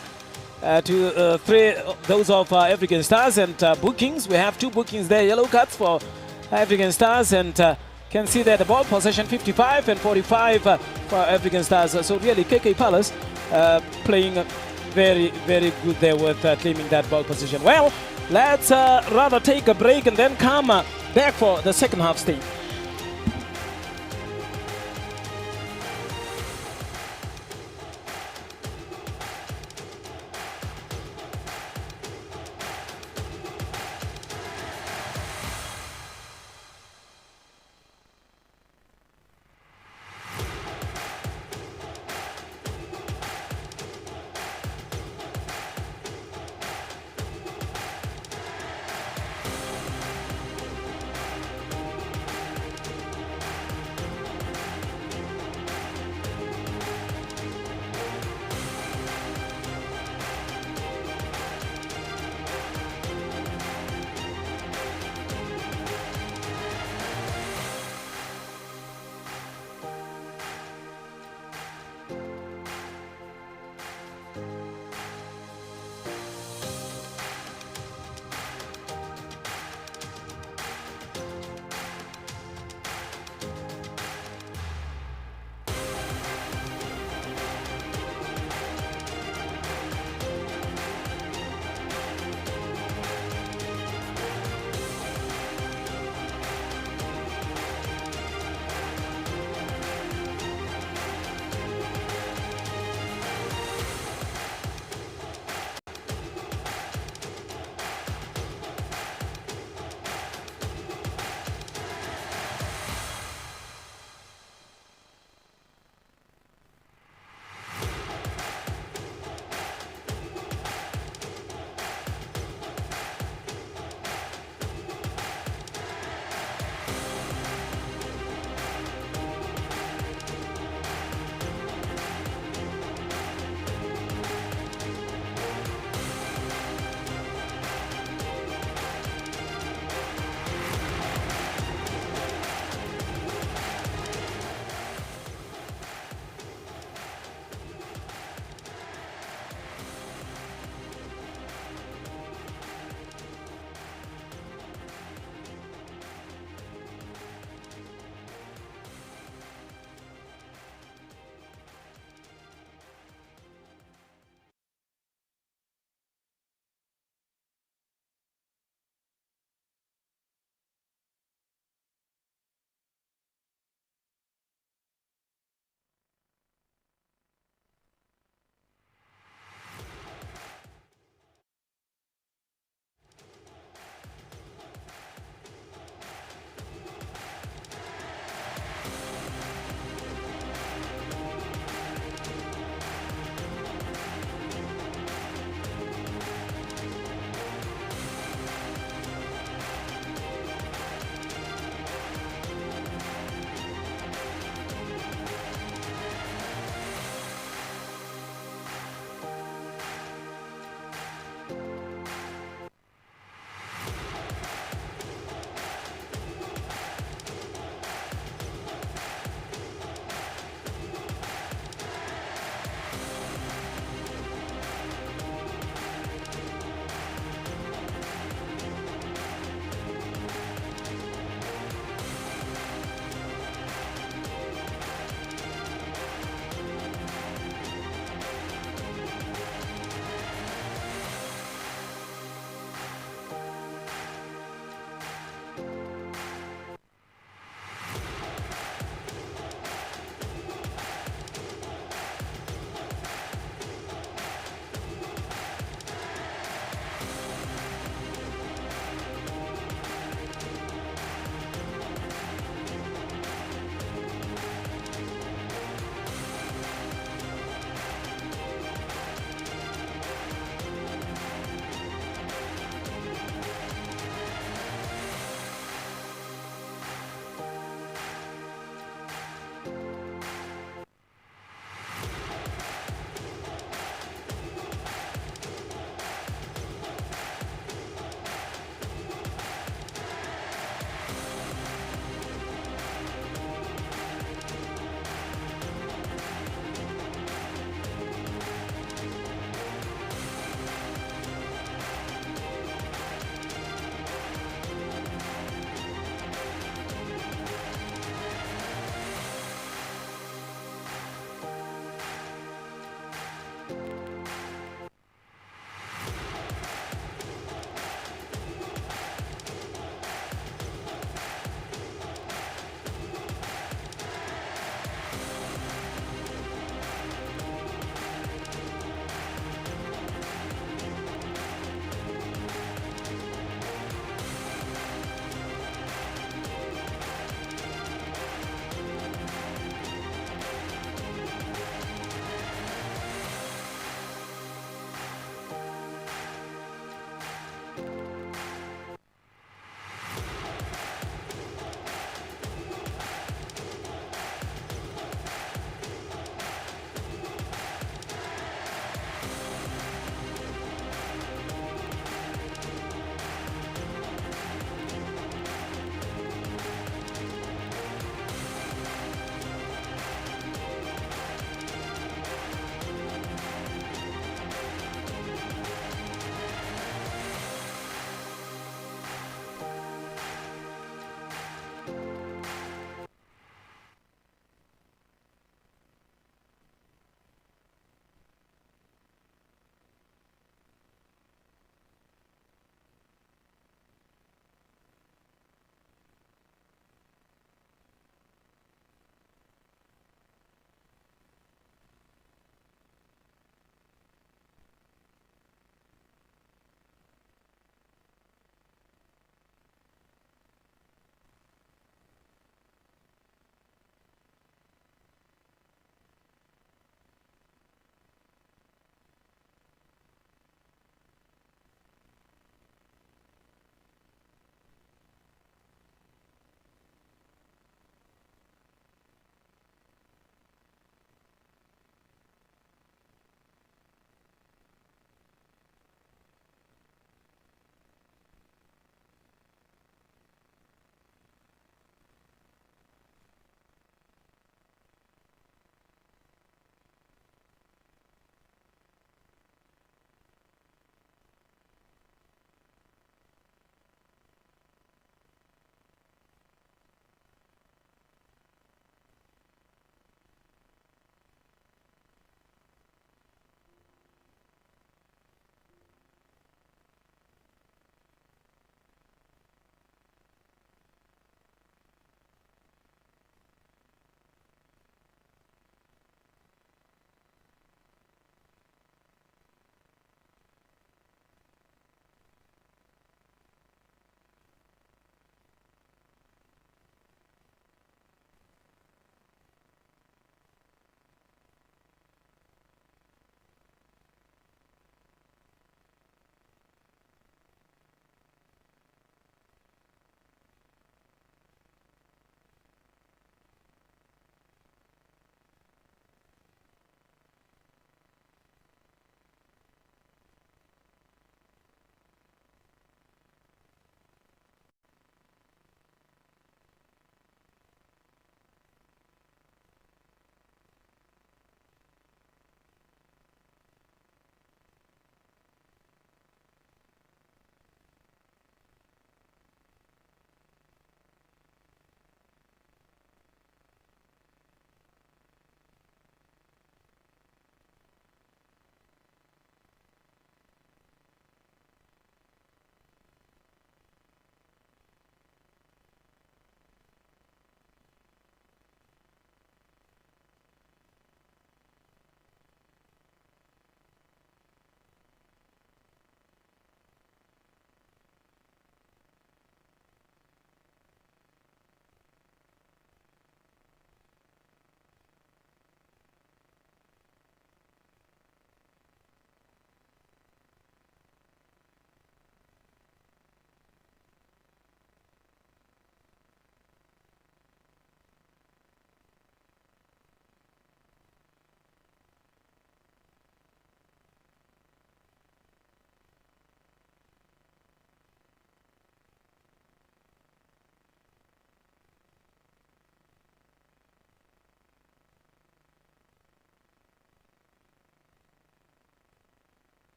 to 3 those of African Stars, and bookings. We have 2 bookings there, yellow cards for African Stars, and can see there the ball possession 55 and 45 for African Stars. So really KK Palace playing very, very good there with claiming that ball position. Well, let's rather take a break and then come back for the second half stage.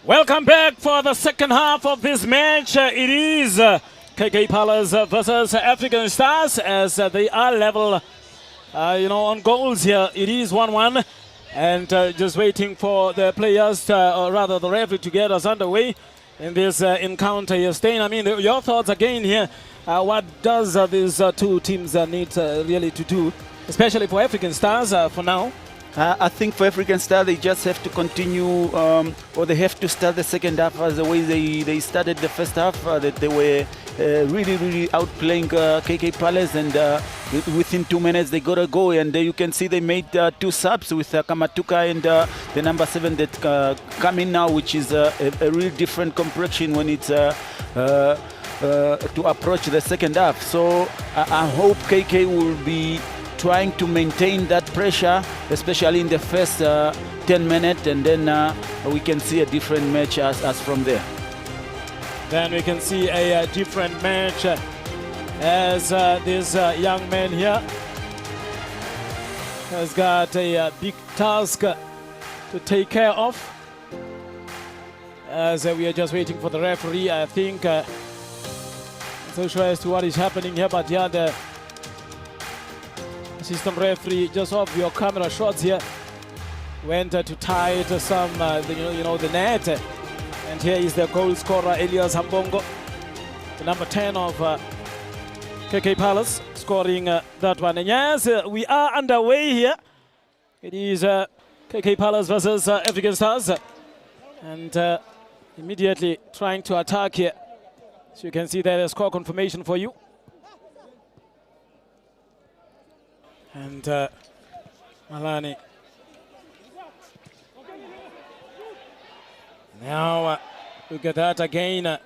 Welcome back for the second half of this match. It is KK Palace versus African Stars as they are level, on goals here. It is 1-1, and just waiting for the players, or rather the referee, to get us underway in this encounter here. Stein, I mean, your thoughts again here. What does these two teams need really to do, especially for African Stars for now? I think for African Stars, they just have to continue, or they have to start the second half as the way they started the first half, that they were really outplaying KK Palace, and within 2 minutes they got a goal, and you can see they made 2 subs with Kamatuka and the number 7 that come in now, which is a really different complexion when it's to approach the second half. So I hope KK will be trying to maintain that pressure, especially in the first 10 minutes, and then we can see a different match as from there. Then we can see a different match as this young man here has got a big task to take care of, as we are just waiting for the referee. I think I'm so sure as to what is happening here, but yeah, the assistant referee, just off your camera shots here, went to tie some, the net. And here is the goal scorer, Elias Hambongo, the number 10 of KK Palace, scoring that one. And yes, we are underway here. It is KK Palace versus African Stars. And immediately trying to attack here. So you can see there the score confirmation for you. And Malani. Now look at that again.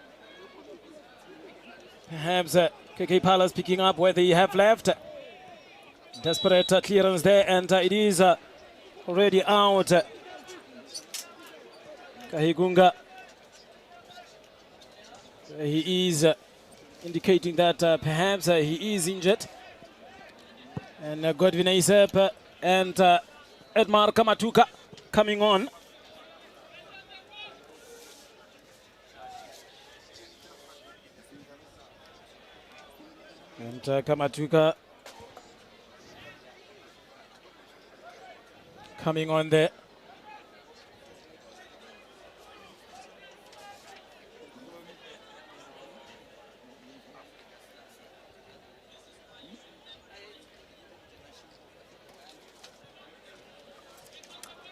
Perhaps KK Palace picking up where they have left. Desperate clearance there, and it is already out. Kahigunga. He is indicating that perhaps he is injured. And Godwin Isep and Edmar Kamatuka coming on. And Kamatuka coming on there.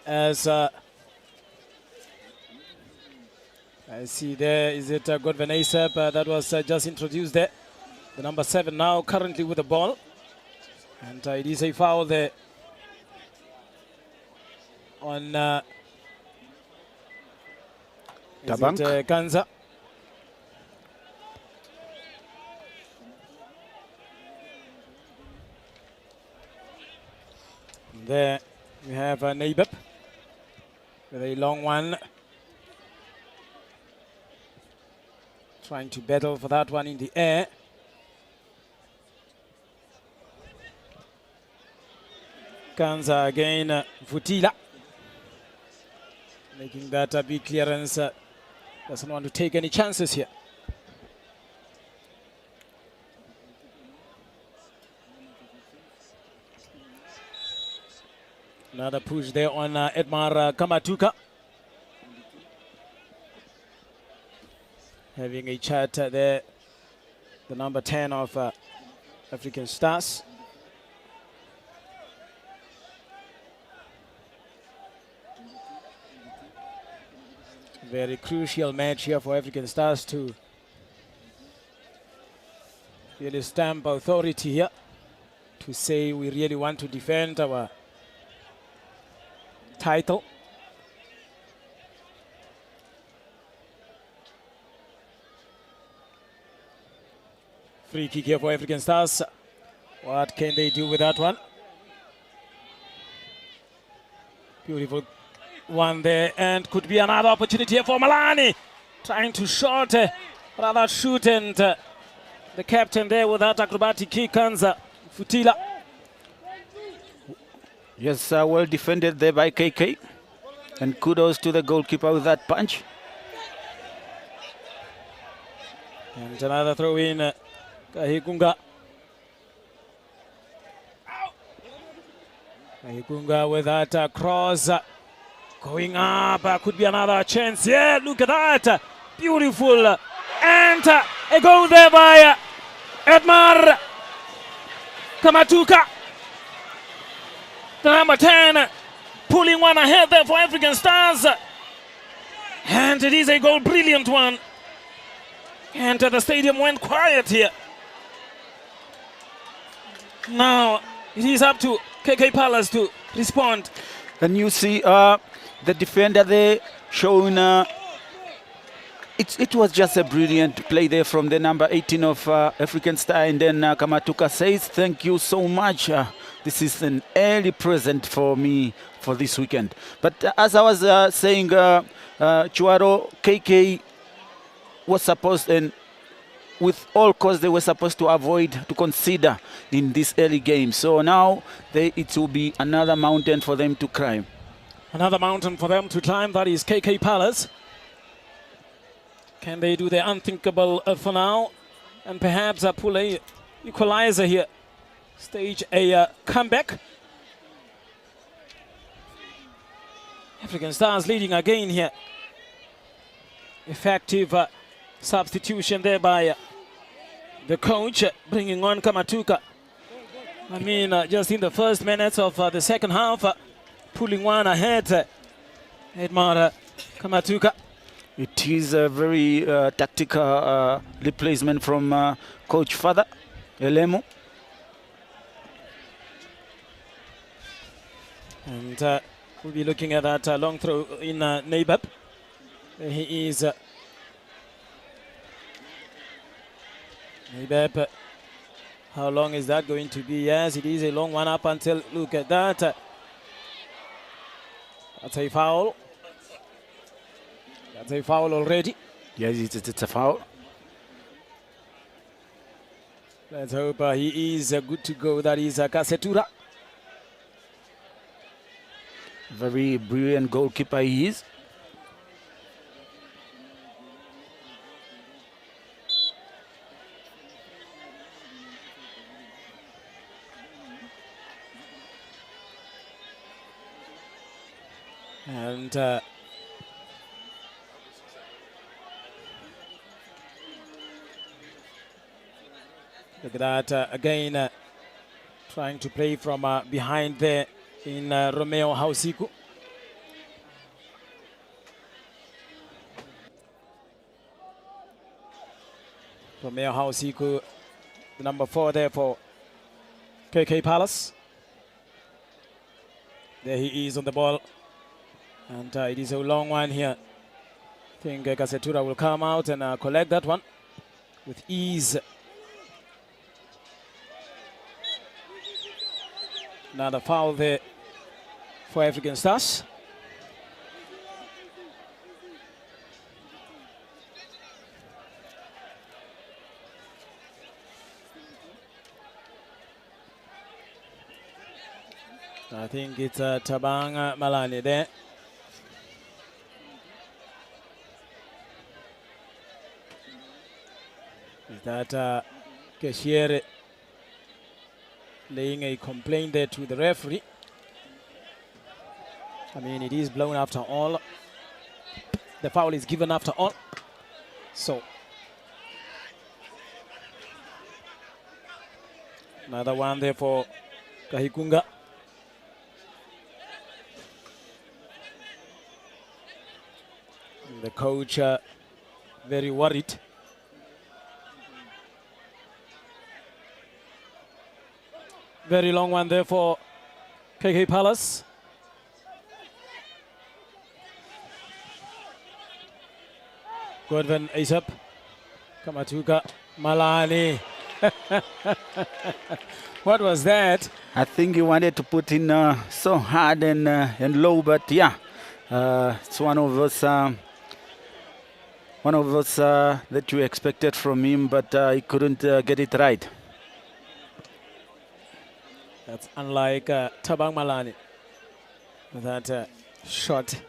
As I see there, is it Godwin Isep that was just introduced there? The number 7 now currently with the ball. And it is a foul there on Kanza. There we have Naibab with a long one. Trying to battle for that one in the air. Kanza again, Futila. Making that a big clearance. Doesn't want to take any chances here. Another push there on Edmar Kamatuka. Having a chat there, the number 10 of African Stars. Very crucial match here for African Stars to really stamp authority here, to say we really want to defend our title. Free kick here for African Stars. What can they do with that one? Beautiful one there, and could be another opportunity here for Malani. Trying to short, rather shoot, and the captain there with that acrobatic kick, Kanza Futila. Yes, well defended there by KK. And kudos to the goalkeeper with that punch. And another throw in, Kahikunga. Kahikunga with that cross going up. Could be another chance. Yeah, look at that. Beautiful. And a goal there by Edmar Kamatuka. The number 10 pulling one ahead there for African Stars. And it is a goal, brilliant one. And the stadium went quiet here. Now it is up to KK Palace to respond. And you see the defender there showing it was just a brilliant play there from the number 18 of African Star. And then Kamatuka says, thank you so much. This is an early present for me for this weekend. But as I was saying, Chuaro, KK was supposed, and with all cause they were supposed to avoid, to consider in this early game. So now it will be another mountain for them to climb. Another mountain for them to climb, that is KK Palace. Can they do the unthinkable for now? And perhaps pull a equalizer here. Stage a comeback. African Stars leading again here. Effective substitution there by the coach, bringing on Kamatuka. I mean, just in the first minutes of the second half, pulling one ahead. Edmar Kamatuka. It is a very tactical replacement from Coach Father Elemo. And we'll be looking at that long throw in Naibab. He is Naibab. How long is that going to be? Yes, it is a long one up until, look at that. That's a foul. That's a foul already. Yes, it's a foul. Let's hope he is good to go. That is Kasetura. Very brilliant goalkeeper he is. And look at that again, trying to play from behind there in Romeo Hausiku. Romeo Hausiku, the number 4 there for KK Palace. There he is on the ball. And it is a long one here. I think Kasetura will come out and collect that one with ease. Another foul there for African Stars. I think it's Tabang Malani there. Is that Keshiere laying a complaint there to the referee? I mean, it is blown after all. The foul is given after all. So, another one there for Kahikunga. The coach very worried. Very long one there for KK Palace. Godwin Asap. Kamatuka. Malani. What was that? I think he wanted to put in so hard and low, but yeah, it's one of those that you expected from him, but he couldn't get it right. That's unlike Tabang Malani with that shot.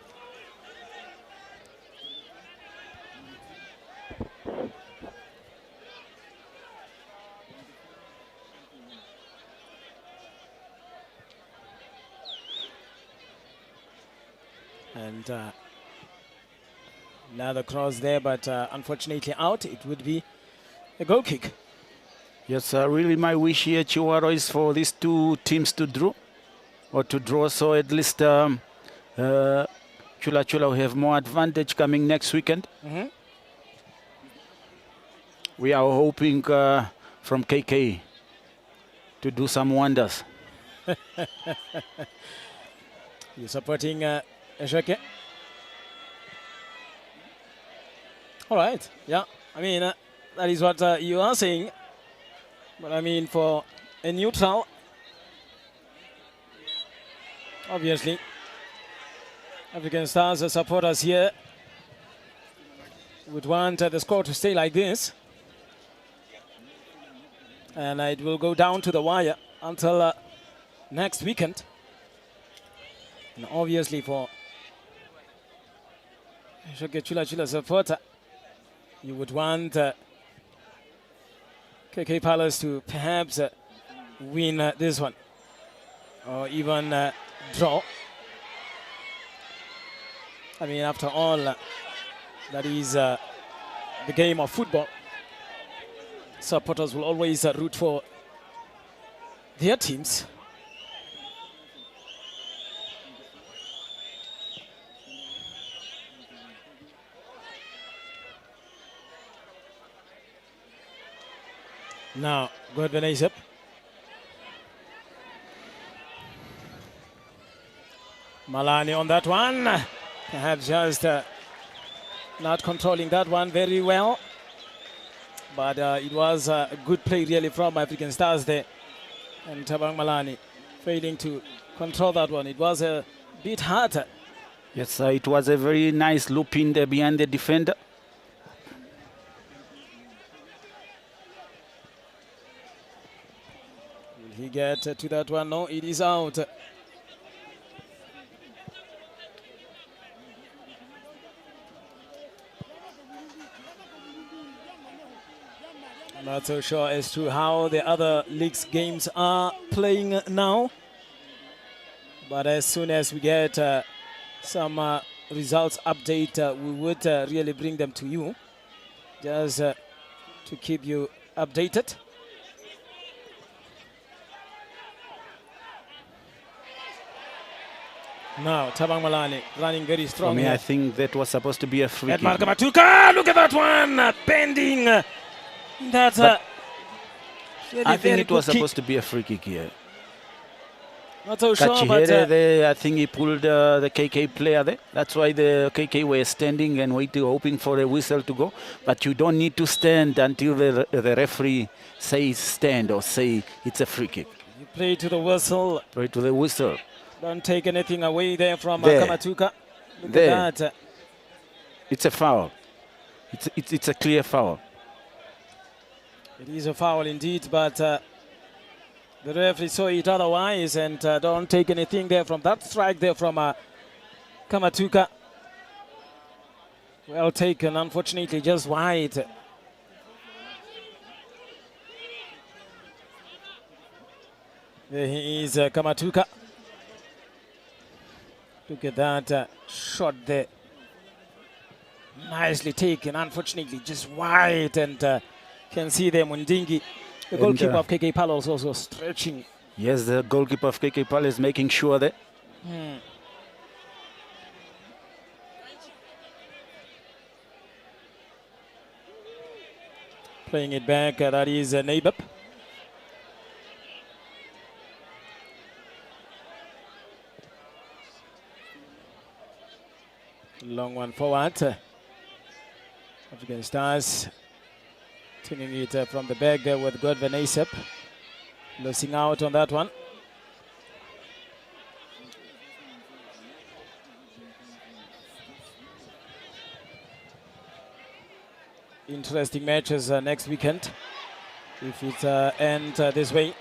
And another cross there, but unfortunately out. It would be a goal kick. Yes, really my wish here, Chihuahua, is for these two teams to draw. So at least Chula Chula will have more advantage coming next weekend. We are hoping from KK to do some wonders. You're supporting Oshakati? All right, yeah. I mean, that is what you are saying. But I mean, for a neutral, obviously, African Stars supporters here would want the score to stay like this. And it will go down to the wire until next weekend. And obviously for Chula Chula supporter, you would want KK Palace to perhaps win this one or even draw. I mean, after all, that is the game of football. Supporters will always root for their teams. Now, good Venezia. Malani on that one. Perhaps just not controlling that one very well. But it was a good play really from African Stars there. And Tabang Malani failing to control that one. It was a bit harder. Yes, it was a very nice loop in there behind the defender. Will he get to that one? No, it is out. I'm not so sure as to how the other leagues games are playing now. But as soon as we get some results update, we would really bring them to you, just to keep you updated. Now, Tabang Malani running very strong. For me, here. I think that was supposed to be a free kick. Matuka, look at that one, bending. That's really I think it was kick. supposed to be a free kick here. Not so sure, but there, I think he pulled the KK player there. That's why the KK were standing and waiting, hoping for a whistle to go. But you don't need to stand until the referee says stand or say it's a free kick. You play to the whistle. Play to the whistle. Don't take anything away there from There. Kamatuka. Look There. at that. It's a foul. It's a clear foul. It is a foul indeed, but the referee saw it otherwise, and don't take anything there from that strike there from Kamatuka. Well taken, unfortunately, just wide. There he is, Kamatuka. Look at that shot there. Nicely taken, unfortunately, just wide, and can see there Mundingi, the goalkeeper of KK Palace, also stretching. Yes, the goalkeeper of KK Palace is making sure that. Playing it back, that is Naibab. Long one forward. African Stars taking it from the back there with God Venezia. Losing out on that one. Interesting matches next weekend if it ends this way.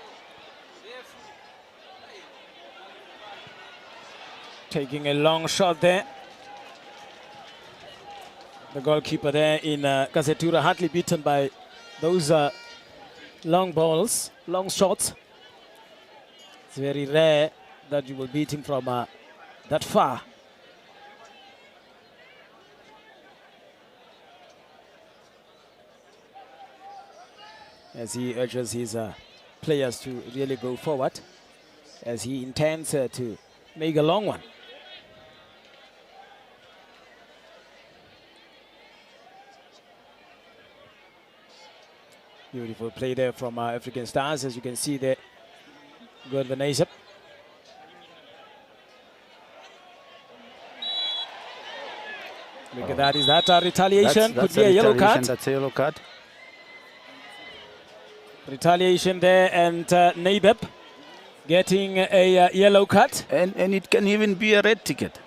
Taking a long shot there. The goalkeeper there in Kasetura, hardly beaten by those long balls, long shots. It's very rare that you will beat him from that far. as he urges his players to really go forward, as he intends to make a long one. Beautiful play there from African Stars, as you can see there. Good Vanessa. Look at that. Is that a retaliation? That's Could be a yellow card. That's a yellow card. Retaliation there, and Naibeb getting a yellow card. And it can even be a red ticket.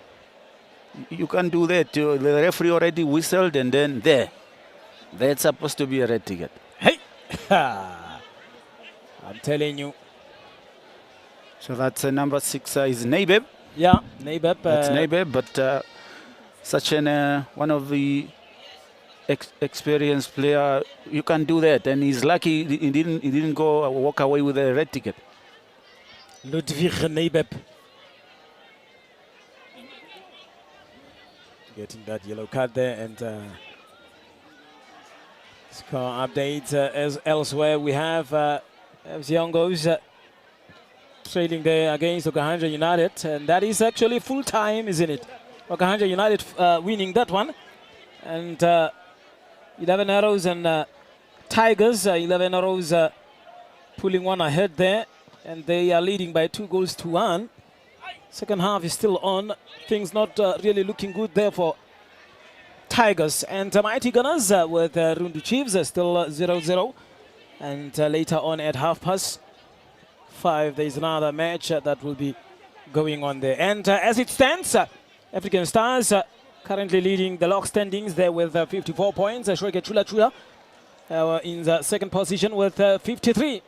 You can do that. The referee already whistled, and then that's supposed to be a red ticket. Hey! I'm telling you. So that's number 6 is Naibeb. Yeah, Naibeb. That's Naibeb, but such an one of the experienced player, you can do that, and he's lucky he didn't go walk away with a red ticket. Ludwig Naibeb getting that yellow card there, and score updates as elsewhere. We have Ziongos trailing there against Okahanja United, and that is actually full time, isn't it? Okahanja United winning that one, and 11 arrows and Tigers 11 arrows pulling one ahead there, and they are leading by 2-1. Second half is still on. Things not really looking good there for Tigers. And Mighty Gunners with Rundu Chiefs still 0-0. And later on at 5:30, there is another match that will be going on there. And as it stands, African Stars currently leading the log standings there with 54 points. Shoike Chula Chula in the second position with 53.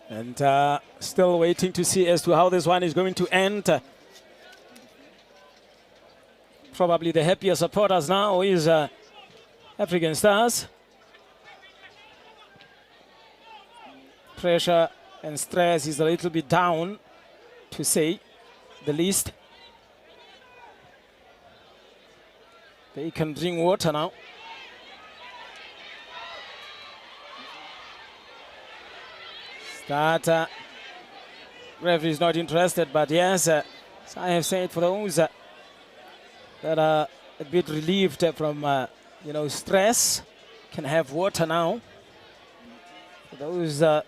And still waiting to see as to how this one is going to end. Probably the happier supporters now is African Stars. Pressure and stress is a little bit down, to say the least. They can drink water now. That referee is not interested, but yes, as I have said, for those that are a bit relieved from stress, can have water now. For those that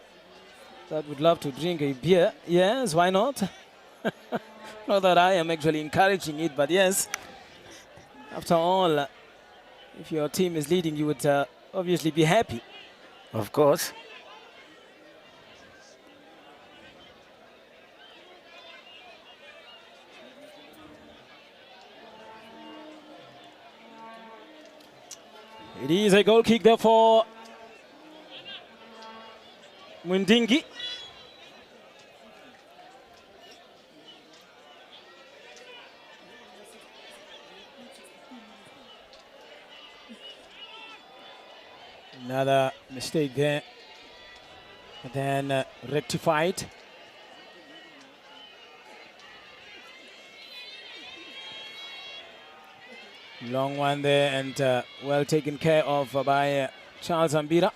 would love to drink a beer, yes, why not? Not that I am actually encouraging it, but yes, after all, if your team is leading, you would obviously be happy. Of course. It is a goal kick there for Mundingi. Another mistake there, but then rectified. Long one there, and well taken care of by Charles Ambira.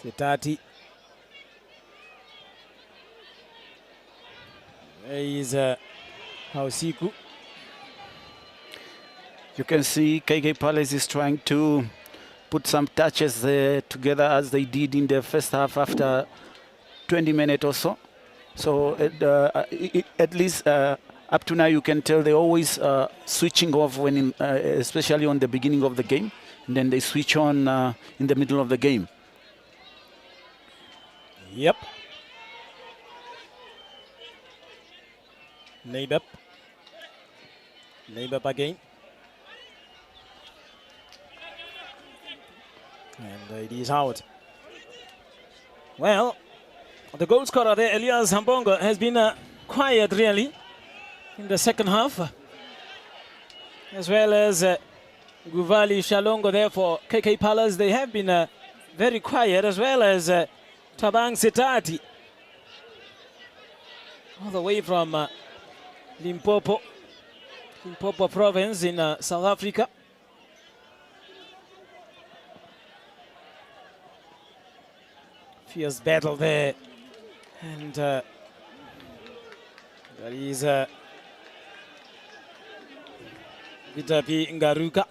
Setati. There is Hausiku. You can see KK Palace is trying to put some touches together as they did in the first half after 20 minutes or so. So at least up to now, you can tell they're always switching off when, especially on the beginning of the game, and then they switch on in the middle of the game. Yep. Naibeb. Naibeb again. And it is out. Well, the goal scorer there, Elias Hambongo, has been quiet really in the second half, as well as Guvali Shalongo there for KK Palace. They have been very quiet, as well as Tabang Sitati, all the way from Limpopo province in South Africa. Fierce battle there, and there is Vitapi Ngaruka.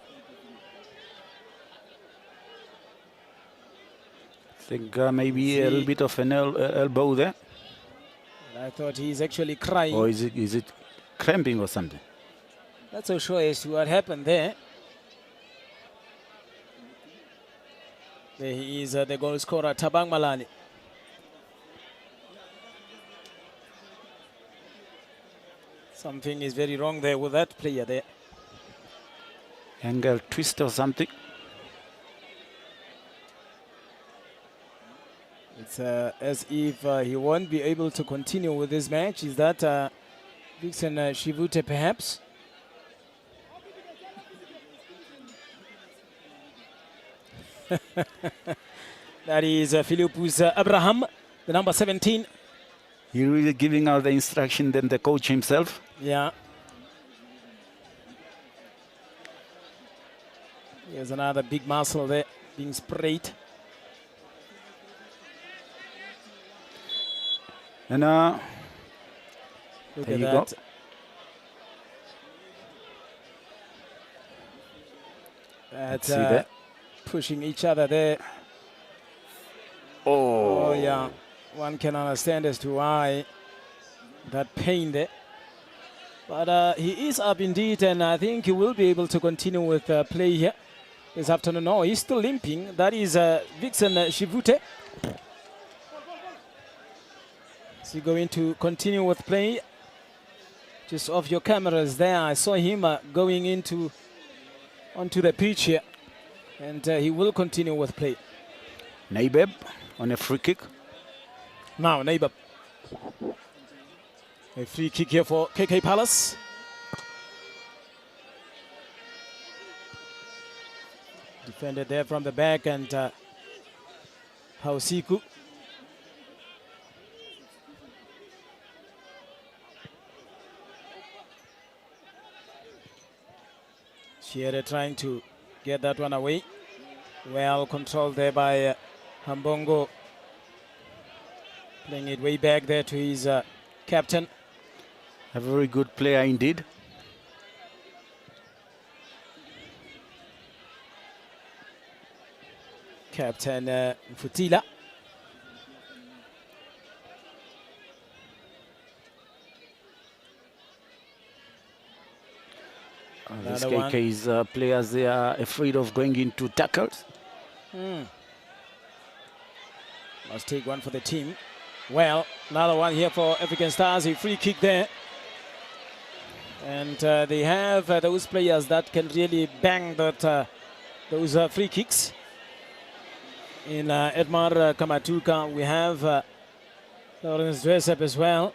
I think maybe a little bit of an elbow there. I thought he's actually crying. Or is it cramping or something? Not so sure as to what happened there. There he is, the goal scorer, Tabang Malani. Something is very wrong there with that player there. Ankle twist or something. It's as if he won't be able to continue with this match. Is that Vixen Shivute perhaps? That is Philippus Abraham, the number 17. He really giving out the instruction than the coach himself. Yeah. Here's another big muscle there being sprayed. And Look there at you that. go. That's see that. pushing each other there. Oh, yeah. One can understand as to why that pain there. But he is up indeed, and I think he will be able to continue with play here this afternoon. No, he's still limping. That is Vixen Shivute. Is he going to continue with play? Just off your cameras there, I saw him going onto the pitch here, and he will continue with play. Naibeb on a free kick. Now, Naibeb. A free kick here for KK Palace. Defended there from the back, and Hausiku. Chiere trying to get that one away. Well controlled there by Hambongo. Playing it way back there to his captain. A very good player indeed. Captain Futila. These KK's players, they are afraid of going into tackles. Must take one for the team. Well, another one here for African Stars, a free kick there. And they have those players that can really bang those free kicks. In Edmar Kamatuka, we have Lawrence Dressup as well.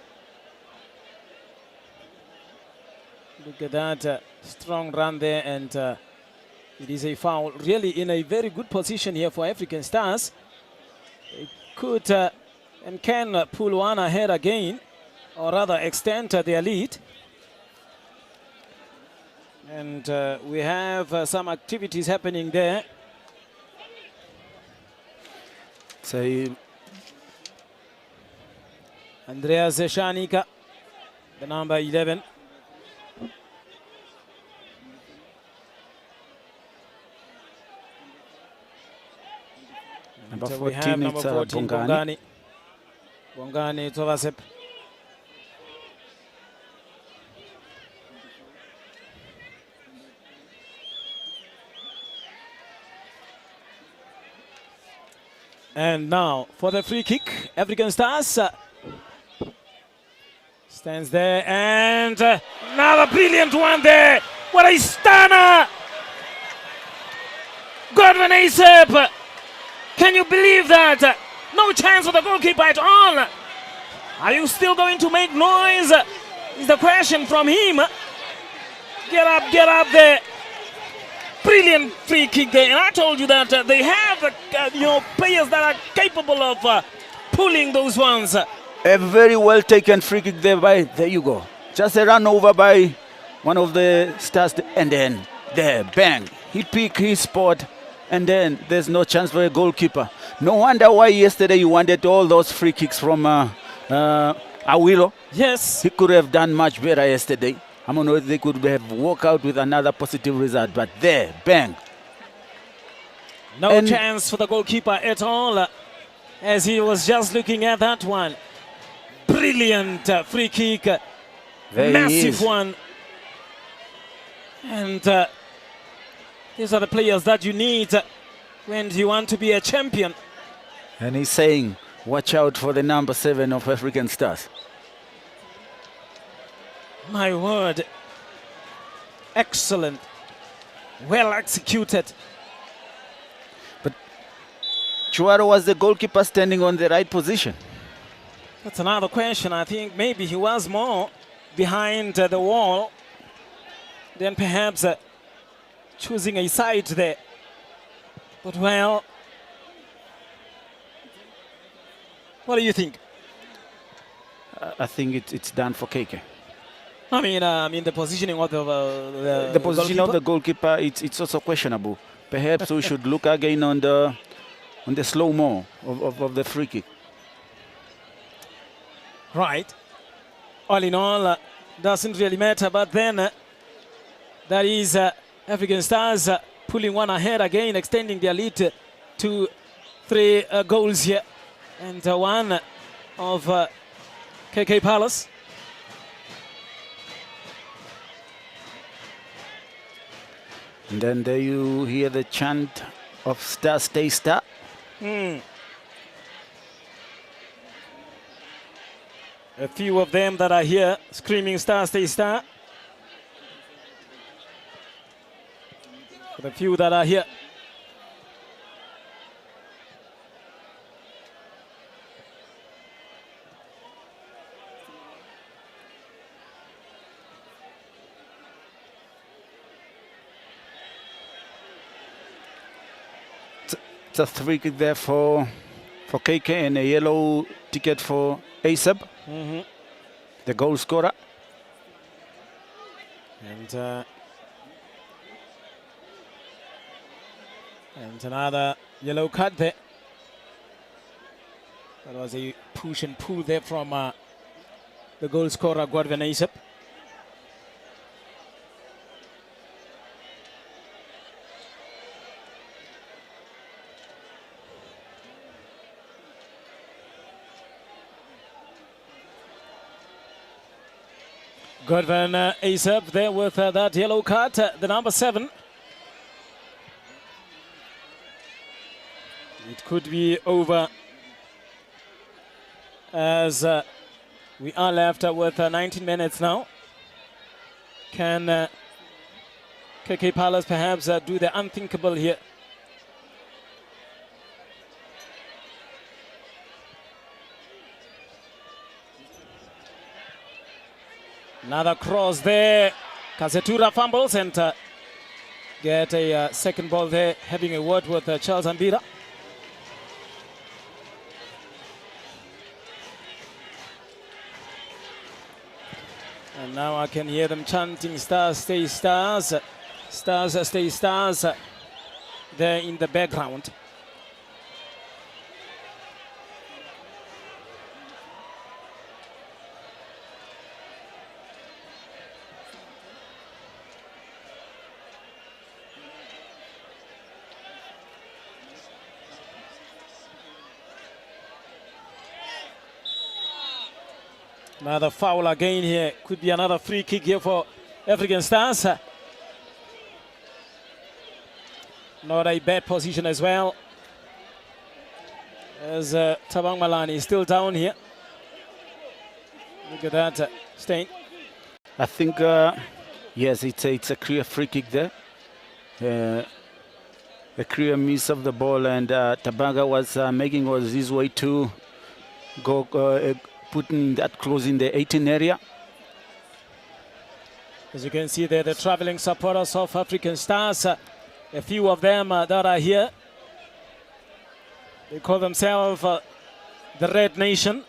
Look at that strong run there, and it is a foul. Really in a very good position here for African Stars. They could and can pull one ahead again, or rather extend their lead. And we have some activities happening there. So Andreas Shanika, the number 11. number So 14, we have number it's 14, Bongani. Bongani Tovasep. And now for the free kick, African Stars stands there, and another brilliant one there. What a stunner! Godwin Asep. Can you believe that? No chance for the goalkeeper at all. Are you still going to make noise? Is the question from him. Get up there. Brilliant free kick there. And I told you that they have players that are capable of pulling those ones. A very well taken free kick there you go. Just a run over by one of the stars, and then there, bang. He picked his spot, and then there's no chance for a goalkeeper. No wonder why yesterday you wanted all those free kicks from Awilo. Yes. He could have done much better yesterday. I don't know if they could have walked out with another positive result, but there, bang. No chance for the goalkeeper at all, as he was just looking at that one. Brilliant free kick, massive one. And these are the players that you need when you want to be a champion. And he's saying, watch out for the number 7 of African Stars. My word. Excellent. Well executed. But Chuaro, was the goalkeeper standing on the right position? That's another question. I think maybe he was more behind the wall than perhaps choosing a side there. But well, what do you think? I think it's done for KK. I mean the positioning of the position of the goalkeeper, it's also questionable. Perhaps we should look again on the slow-mo of the free kick. Right. All in all, doesn't really matter. But then that is African Stars pulling one ahead again, extending their lead to 3 goals here, and one of KK Palace. And then there you hear the chant of Star Stay Star. A few of them that are here screaming Star Stay Star. For the few that are here. It's a free kick there for KK and a yellow ticket for ASAP, the goal scorer. And another yellow card there. That was a push and pull there from the goal scorer, Godwin ASAP. Godwin ASAP there with that yellow card, the number 7. It could be over, as we are left with 19 minutes now. Can KK Palace perhaps do the unthinkable here? Another cross there. Kasetura fumbles and get a second ball there, having a word with Charles Ambira. And now I can hear them chanting Stars Stay Stars, Stars Stay Stars there in the background. Another foul again here. Could be another free kick here for African Stars. Not a bad position as well, as Tabang Malani is still down here. Look at that, Stein. I think, yes, it's a clear free kick there. A clear miss of the ball, and Tabanga was making his way to go putting that close in the 18 area. As you can see there, the traveling supporters of African Stars, a few of them that are here. They call themselves the Red Nation.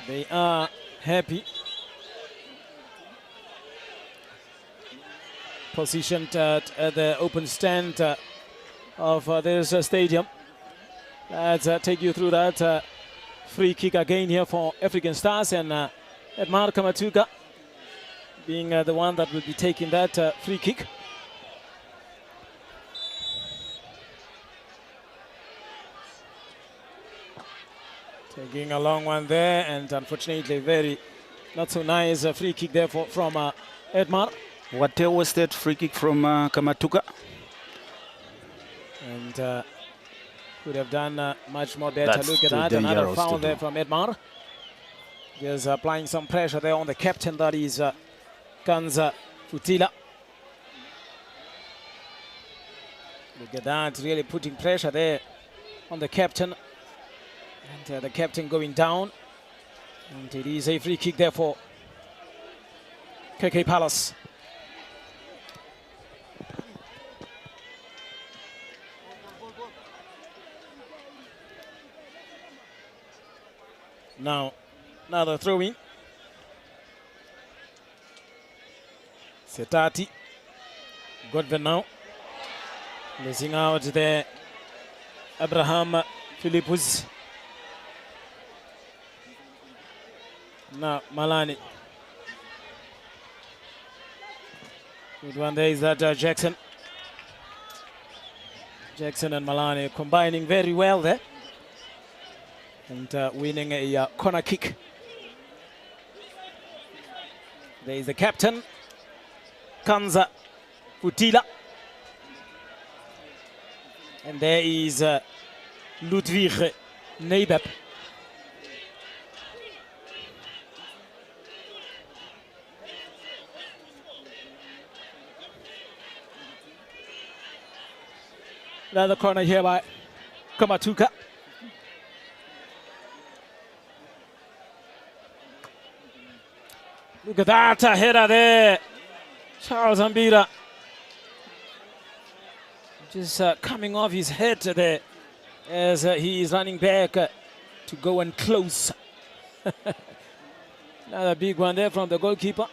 They are happy. Positioned at the open stand of this stadium. Let's take you through that free kick again here for African Stars, and Edmar Kamatuka being the one that will be taking that free kick. Taking a long one there, and unfortunately very not so nice free kick there from Edmar. What was that free kick from Kamatuka? And could have done much more better. Look at that, another foul there from Edmar. Just applying some pressure there on the captain, that is Kanza Futila. Look at that, really putting pressure there on the captain. And the captain going down. And it is a free kick there for KK Palace. Now, another throw-in. Setati. Godwin now. Losing out there. Abraham Philippus. Now, Malani. Good one there is that Jackson. Jackson and Malani combining very well there. And winning a corner kick. There is the captain, Kanza Futila. And there is Ludwig Neibeb. Another corner here by Kamatuka. Look at that header there. Charles Ambira. Just coming off his head there as he is running back to go and close. Another big one there from the goalkeeper.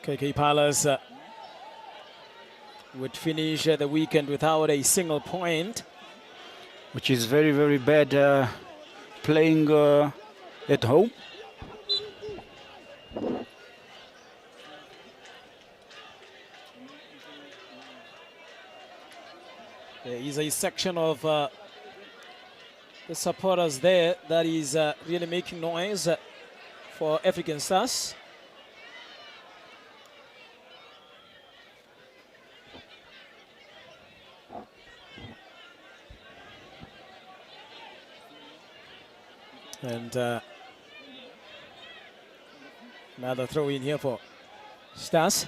KK Palace would finish the weekend without a single point. Which is very, very bad playing at home. There is a section of the supporters there that is really making noise for African Stars. And another throw in here for Stars.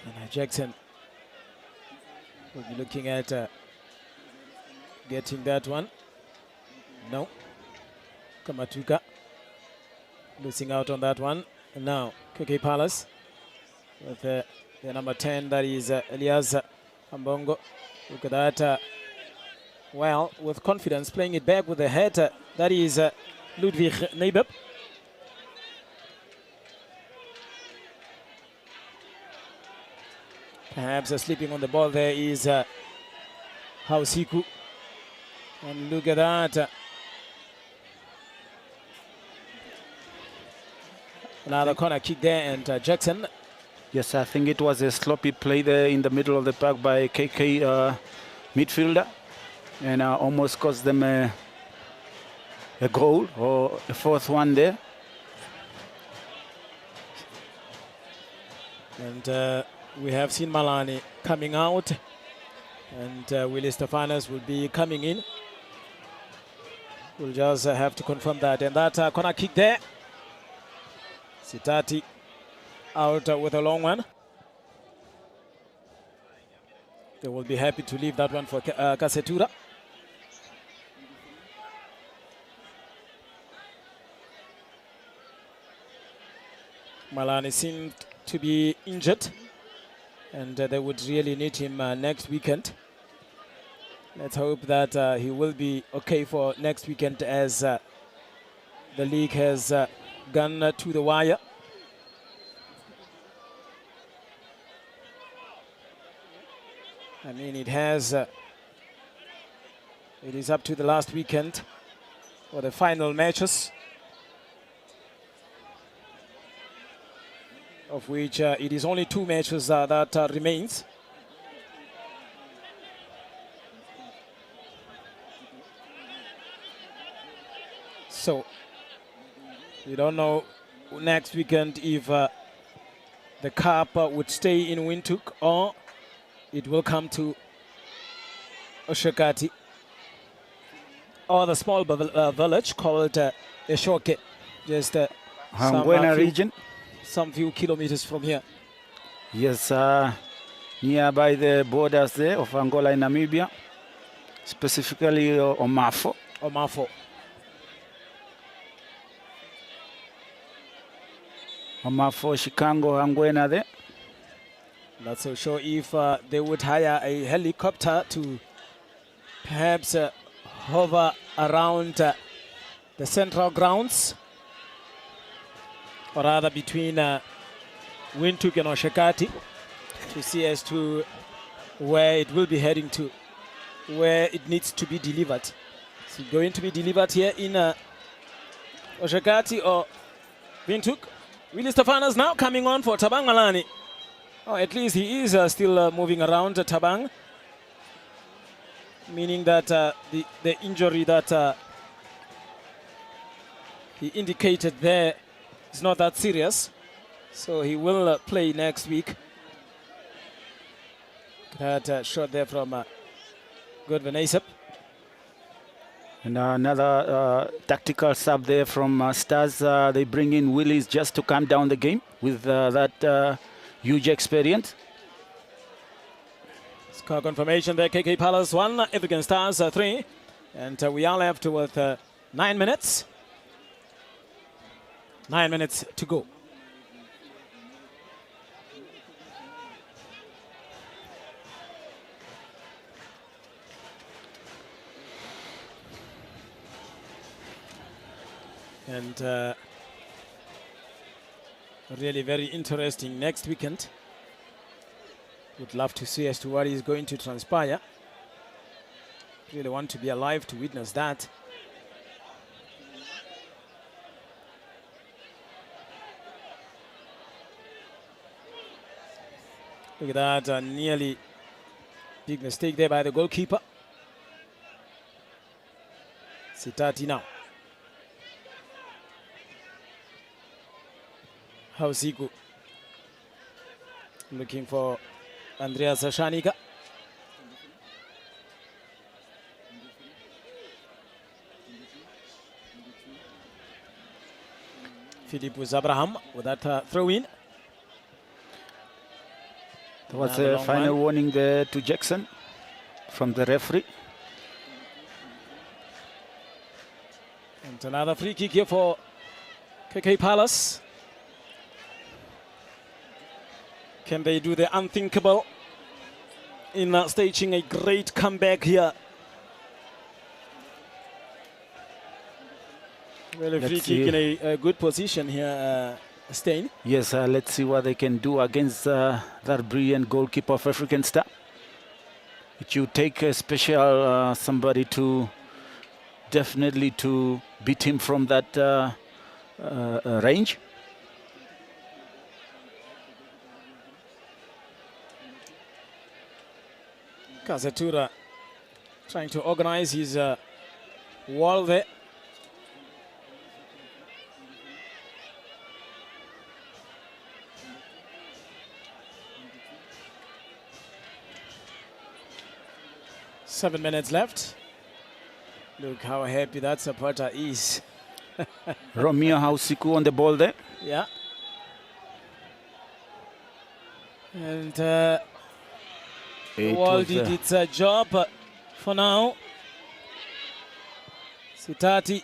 And Jackson will be looking at getting that one. No. Kamatuka losing out on that one. And now KK Palace with the number 10, that is Elias Ambongo. Look at that. Well, with confidence, playing it back with the head. That is Ludwig Neibeb. Perhaps sleeping on the ball there is Hausiku. And look at that. Another corner kick there, and Jackson. Yes, I think it was a sloppy play there in the middle of the park by KK midfielder. And almost cost them a goal, or a fourth one there. And we have seen Malani coming out, and Willie Stefanos will be coming in. We'll just have to confirm that. And that corner kick there. Sitati out with a long one. They will be happy to leave that one for Kasetura. Malani seemed to be injured, and they would really need him next weekend. Let's hope that he will be okay for next weekend, as the league has gone to the wire. I mean, it is up to the last weekend for the final matches, of which it is only 2 matches that remains. So we don't know next weekend if the cup would stay in Windhoek or it will come to Oshakati, or the small village called Eshoke, just region. Some few kilometers from here. Yes, nearby the borders there of Angola and Namibia, specifically Omafo. Omafo. Omafo, Chikango, Angwena there. Not so sure if they would hire a helicopter to perhaps hover around the central grounds, or rather between Windhoek and Oshakati, to see as to where it will be heading to, where it needs to be delivered. Is it going to be delivered here in Oshakati or Windhoek? Willie Stefanos now coming on for Tabang Malani. Oh, at least he is still moving around Tabang, meaning that the injury that he indicated there is not that serious. So he will play next week. That shot there from Godwin Asap. And another tactical sub there from Stars. They bring in Willis just to calm down the game with that huge experience. Score confirmation there. KK Palace 1, African Stars 3. And we are left with 9 minutes. 9 minutes to go. And really very interesting next weekend. Would love to see as to what is going to transpire. Really want to be alive to witness that. Look at that, nearly big mistake there by the goalkeeper. Sitati now. Hausiku looking for Andreas Shanika. Philippus Abraham with that throw in. There was a final warning there to Jackson from the referee. And another free kick here for KK Palace. Can they do the unthinkable in staging a great comeback here? Well, a free kick in a good position here, Stein. Yes, let's see what they can do against that brilliant goalkeeper of African Star. It should take a special somebody to definitely to beat him from that range. Kazatura trying to organize his wall there. Seven minutes left. Look how happy that supporter is. Romeo Hausiku on the ball there. Yeah. And the wall did its job for now. Sitati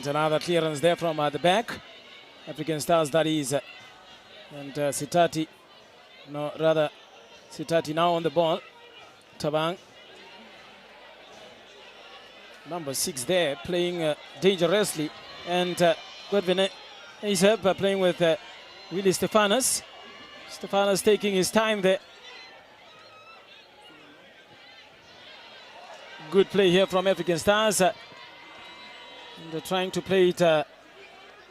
And another clearance there from the back. African Stars, that is. And Sitati, no, rather, Sitati now on the ball. Tabang, number 6 there, playing dangerously. And Godwin Isep playing with Willie Stefanos. Stefanos taking his time there. Good play here from African Stars. And they're trying to play it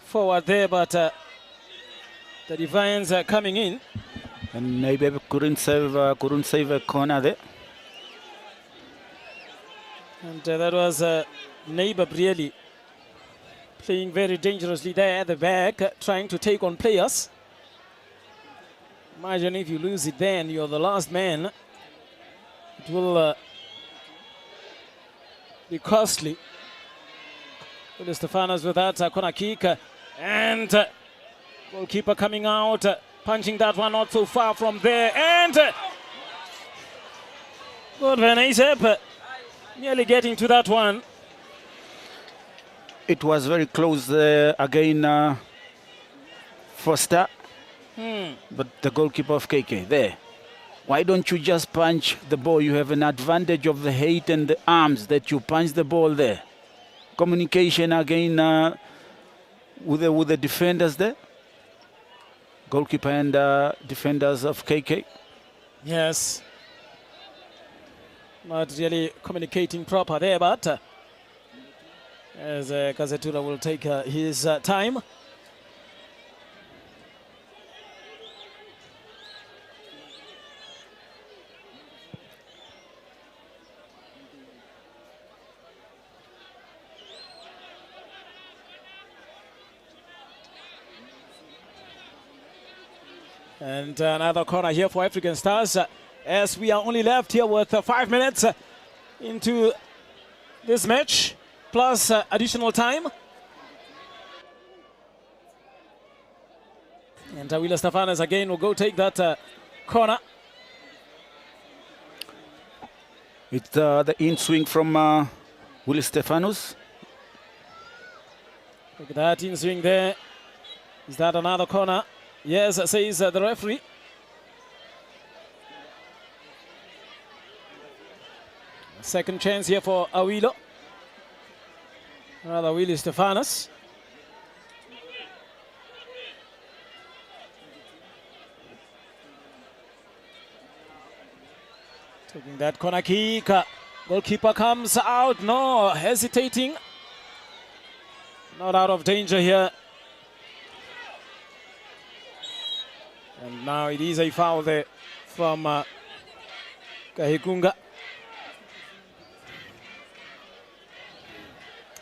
forward there, but the Defiance coming in. And maybe couldn't save a corner there. And that was Neighbor really playing very dangerously there at the back, trying to take on players. Imagine if you lose it then, you're the last man. It will be costly. Stefanos with that corner kick. And goalkeeper coming out, punching that one not so far from there. And Godwin Isep nearly getting to that one. It was very close again, Foster. But the goalkeeper of KK there. Why don't you just punch the ball? You have an advantage of the height and the arms that you punch the ball there. Communication again with the defenders there. Goalkeeper and defenders of KK. Yes. Not really communicating proper there, but as Gazetura will take his time. And another corner here for African Stars as we are only left here with 5 minutes into this match, plus additional time. And Willie Stefanos again will go take that corner. It's the in swing from Willie Stefanos. Look at that in swing there. Is that another corner? Yes, says the referee. Second chance here for Awilo. Another Willie Stefanos. Taking that corner kick. Goalkeeper comes out. No, hesitating. Not out of danger here. And now it is a foul there from Kahikunga.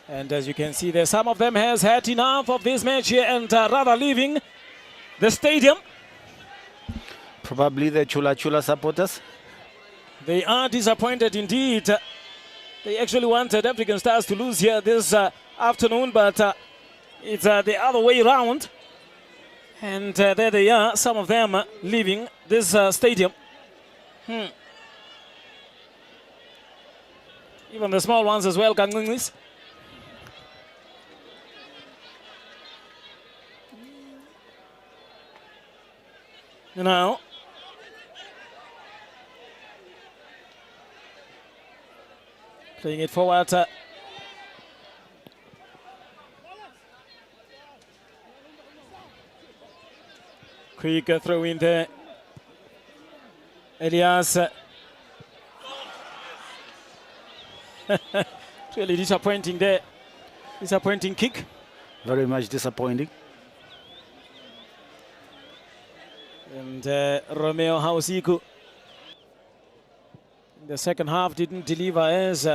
And as you can see there, some of them has had enough of this match here and rather leaving the stadium. Probably the Chula Chula supporters. They are disappointed indeed. They actually wanted African Stars to lose here this afternoon, but it's the other way around. And there they are, some of them leaving this stadium. Even the small ones as well, Kangunglis. Now, playing it forward. Quick throw in there. Elias. Really disappointing there. Disappointing kick. Very much disappointing. And Romeo Hausiku in the second half didn't deliver as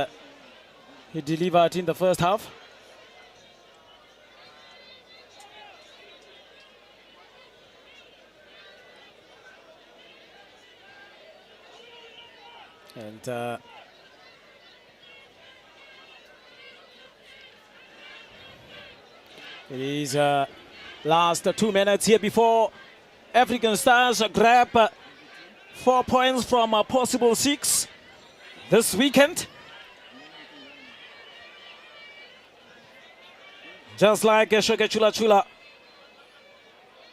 he delivered in the first half. And it is last 2 minutes here before African Stars grab 4 points from a possible 6 this weekend. Just like Shoke Chula Chula,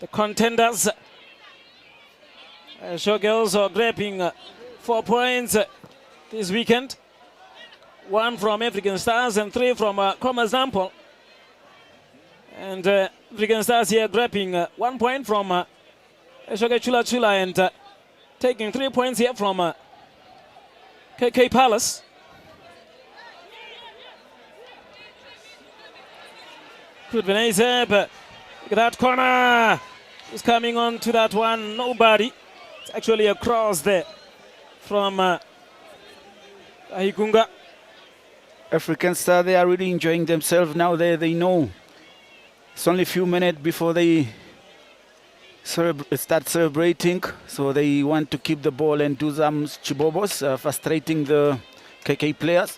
the contenders. Shoke also grabbing 4 points this weekend. 1 from African Stars and 3 from Commerce Nampol. And African Stars here grabbing 1 point from Shoke Chula Chula and taking 3 points here from KK Palace. Could be nice, but look at that corner. Who's coming on to that one? Nobody. It's actually a cross there from Ahikunga. African Star, they are really enjoying themselves now. They know it's only a few minutes before they start celebrating, so they want to keep the ball and do some chibobos, frustrating the KK players.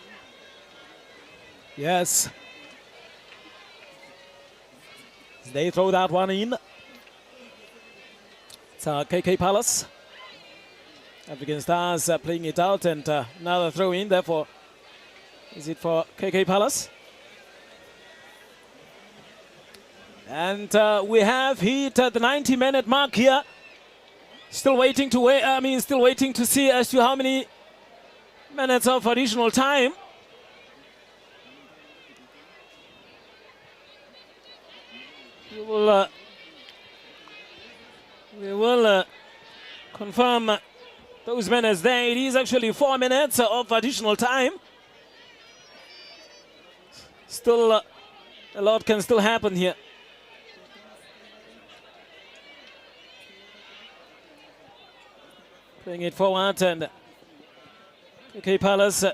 Yes. They throw that one in. It's KK Palace. African Stars playing it out, and another throw in. Therefore, is it for KK Palace? And we have hit the 90-minute mark here. Still waiting to still waiting to see as to how many minutes of additional time. We will confirm those minutes there. It is actually 4 minutes of additional time. Still, a lot can still happen here. Playing it forward, and KK Palace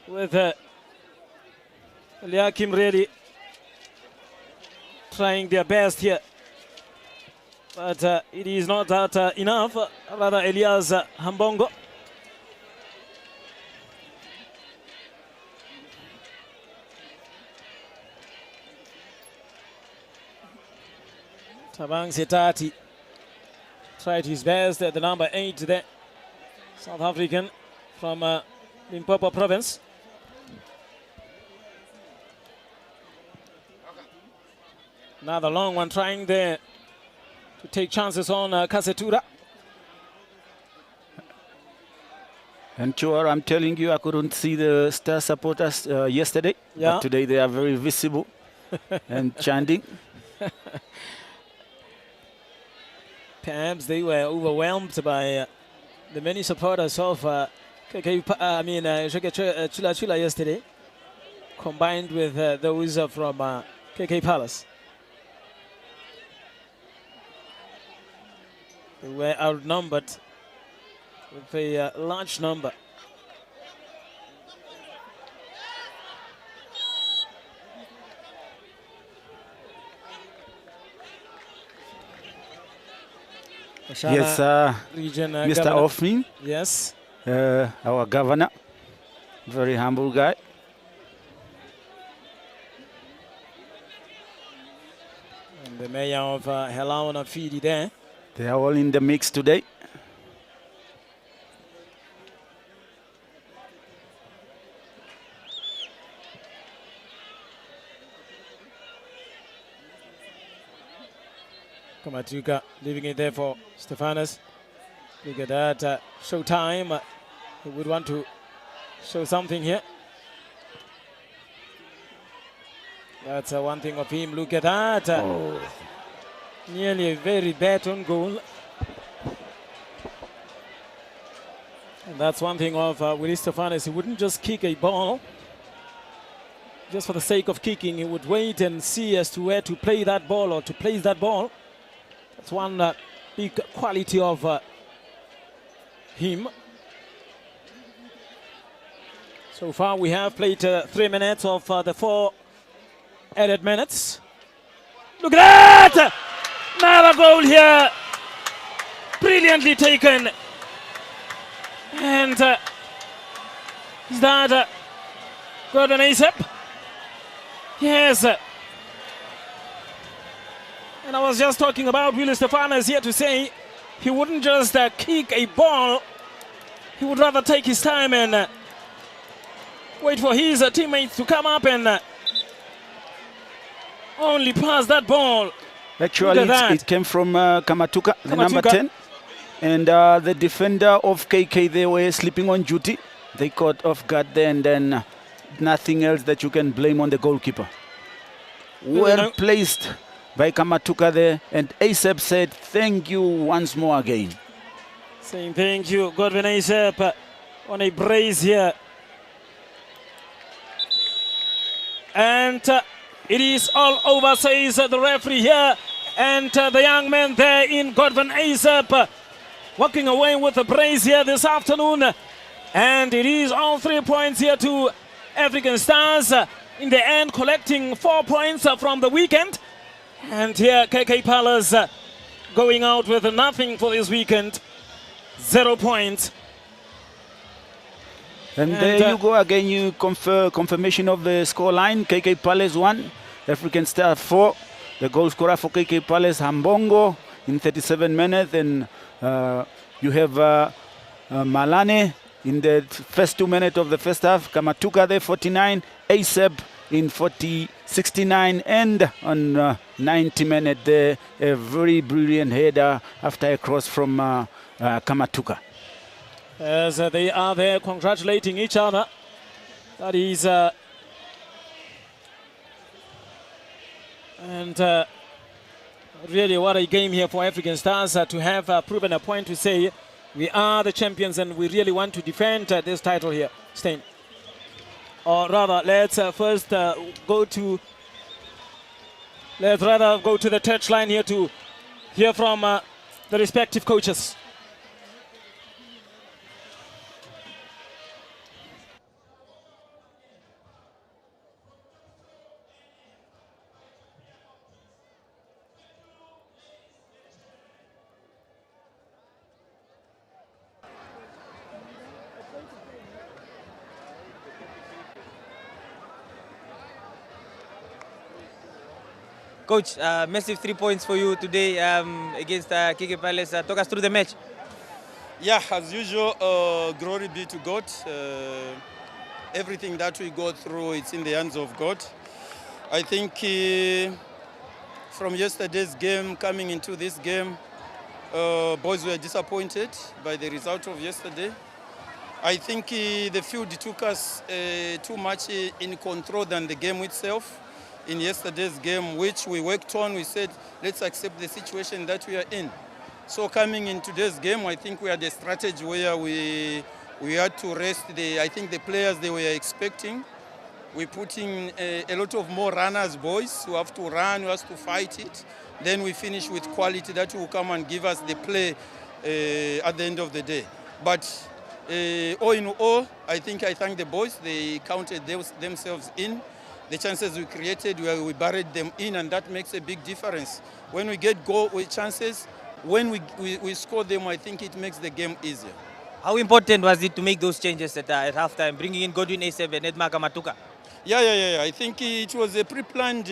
with Eliakim really trying their best here, but it is not that enough. Rather, Elias Hambongo. Tabang Setati tried his best at the number 8 there. South African from Limpopo province. Another long one trying there to take chances on Kasetura. And sure, I'm telling you, I couldn't see the Star supporters yesterday. Yeah. But today they are very visible and chanting. Perhaps they were overwhelmed by the many supporters of Shoke Chula Chula yesterday, combined with those from KK Palace. They were outnumbered with a large number. Yes, region, Mr. governor. Ofmin, Yes. our governor, very humble guy. And the mayor of Helauna Fidi there. They are all in the mix today. Kamatuka leaving it there for Stefanos. Look at that show time. He would want to show something here. That's one thing of him. Look at that. Nearly a very bad on goal. And that's one thing of Willie Stefanos. He wouldn't just kick a ball just for the sake of kicking. He would wait and see as to where to play that ball or to place that ball. That's one big quality of him. So far we have played 3 minutes of the 4 added minutes. Look at that! Another goal here. Brilliantly taken. And is that Gordon Asap? Yes. And I was just talking about Willie Stefanos here to say he wouldn't just kick a ball. He would rather take his time and wait for his teammates to come up and only pass that ball. Actually, it came from Kamatuka, the number 10. And the defender of KK, they were sleeping on duty. They caught off guard there, and then nothing else that you can blame on the goalkeeper. Well placed by Kamatuka there. And ASAP said, thank you once more again. Saying thank you, Godwin ASAP, on a brace here. And it is all over, says the referee here. And the young man there in Godwin ASAP walking away with a brace here this afternoon. And it is all 3 points here to African Stars. In the end, collecting 4 points from the weekend. And here KK Palace going out with nothing for this weekend. 0 points. And there you go again, you confirmation of the scoreline. KK Palace 1, African Star 4. The goal scorer for KK Palace, Hambongo, in 37 minutes. And you have Malane in the first 2 minutes of the first half. Kamatuka there, 49. ASAP in 69. And on 90 minutes there, a very brilliant header after a cross from Kamatuka. As they are there congratulating each other. That is... and really what a game here for African Stars to have proven a point to say we are the champions and we really want to defend this title here. Stein. Or rather, let's first go to the touchline here to hear from the respective coaches. Coach, massive 3 points for you today against KK Palace. Talk us through the match. Yeah, as usual, glory be to God. Everything that we go through, it's in the hands of God. I think from yesterday's game, coming into this game, boys were disappointed by the result of yesterday. I think the field took us too much in control than the game itself. In yesterday's game, which we worked on, we said, let's accept the situation that we are in. So coming in today's game, I think we had a strategy where we had to rest I think the players they were expecting. We put in a lot of more runners, boys, who have to run, who has to fight it. Then we finish with quality that will come and give us the play at the end of the day. But all in all, I think I thank the boys. They counted themselves in. The chances we created, we buried them in, and that makes a big difference. When we get goal with chances, when we score them, I think it makes the game easier. How important was it to make those changes at halftime, bringing in Godwin ASAP and Edma Kamatuka? Yeah. I think it was a pre-planned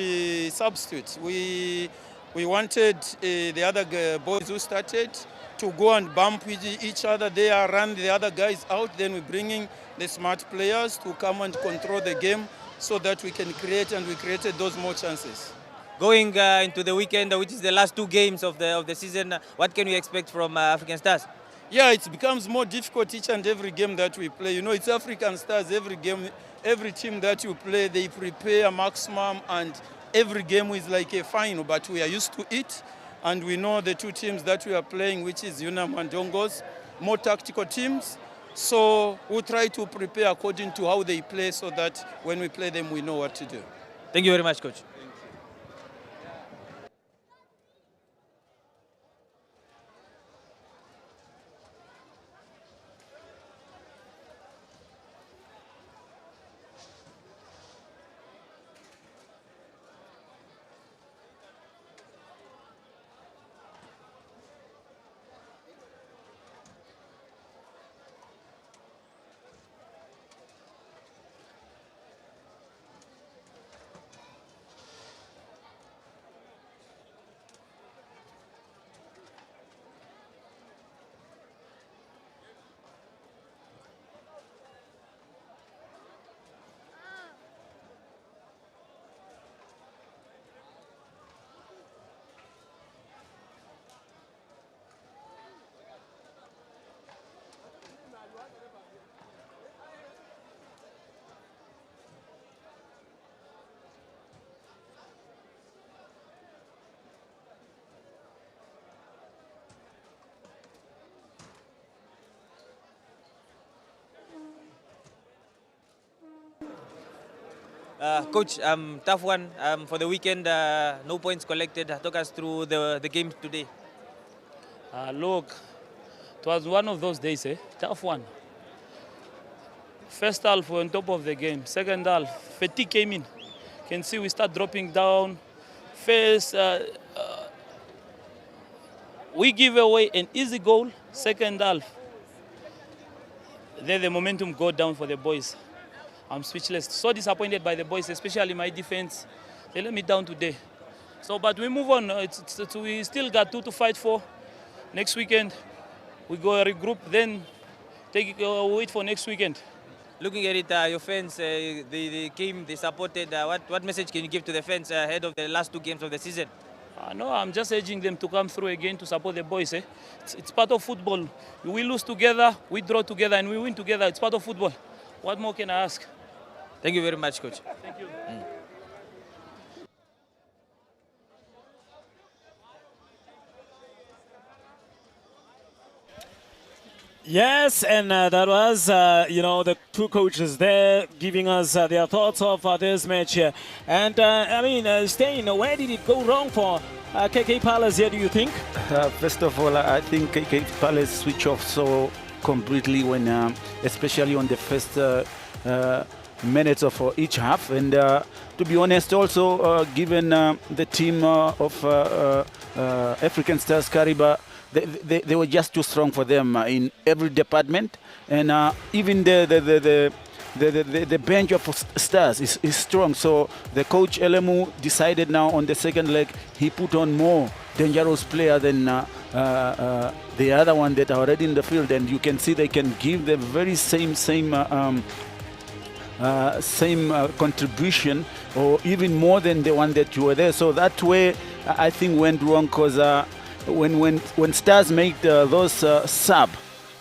substitute. We wanted the other boys who started to go and bump with each other. They are run the other guys out. Then we bring in the smart players to come and control the game, so that we can create, and we created those more chances. Going into the weekend, which is the last 2 games of the season, what can we expect from African Stars? Yeah, it becomes more difficult each and every game that we play. You know, it's African Stars. Every game, every team that you play, they prepare maximum, and every game is like a final. But we are used to it, and we know the 2 teams that we are playing, which is Unam and Dongos, more tactical teams. So we'll try to prepare according to how they play, so that when we play them, we know what to do. Thank you very much, Coach. Coach, tough one for the weekend. No points collected. Talk us through the game today. Look, it was one of those days, tough one. First half, we're on top of the game. Second half, fatigue came in. Can see we start dropping down. First, we give away an easy goal. Second half, then the momentum go down for the boys. I'm speechless. So disappointed by the boys, especially my defense. They let me down today. So, but we move on. We still got 2 to fight for. Next weekend, we go regroup. Then wait for next weekend. Looking at it, your fans, they came, they supported. What message can you give to the fans ahead of the last 2 games of the season? No, I'm just urging them to come through again to support the boys. It's part of football. We lose together, we draw together, and we win together. It's part of football. What more can I ask? Thank you very much, Coach. Thank you. Yes, and that was, the 2 coaches there giving us their thoughts of this match here. And, Stein, where did it go wrong for KK Palace here, do you think? First of all, I think KK Palace switch off so completely when, especially on the first minutes of each half. And to be honest, also given the team of African Stars Kariba, they were just too strong for them in every department, and even the bench of Stars is strong. So the coach Elemu decided now on the second leg he put on more dangerous player than the other one that are already in the field, and you can see they can give the very same contribution or even more than the one that you were there. So that way I think went wrong, because when Stars make those sub,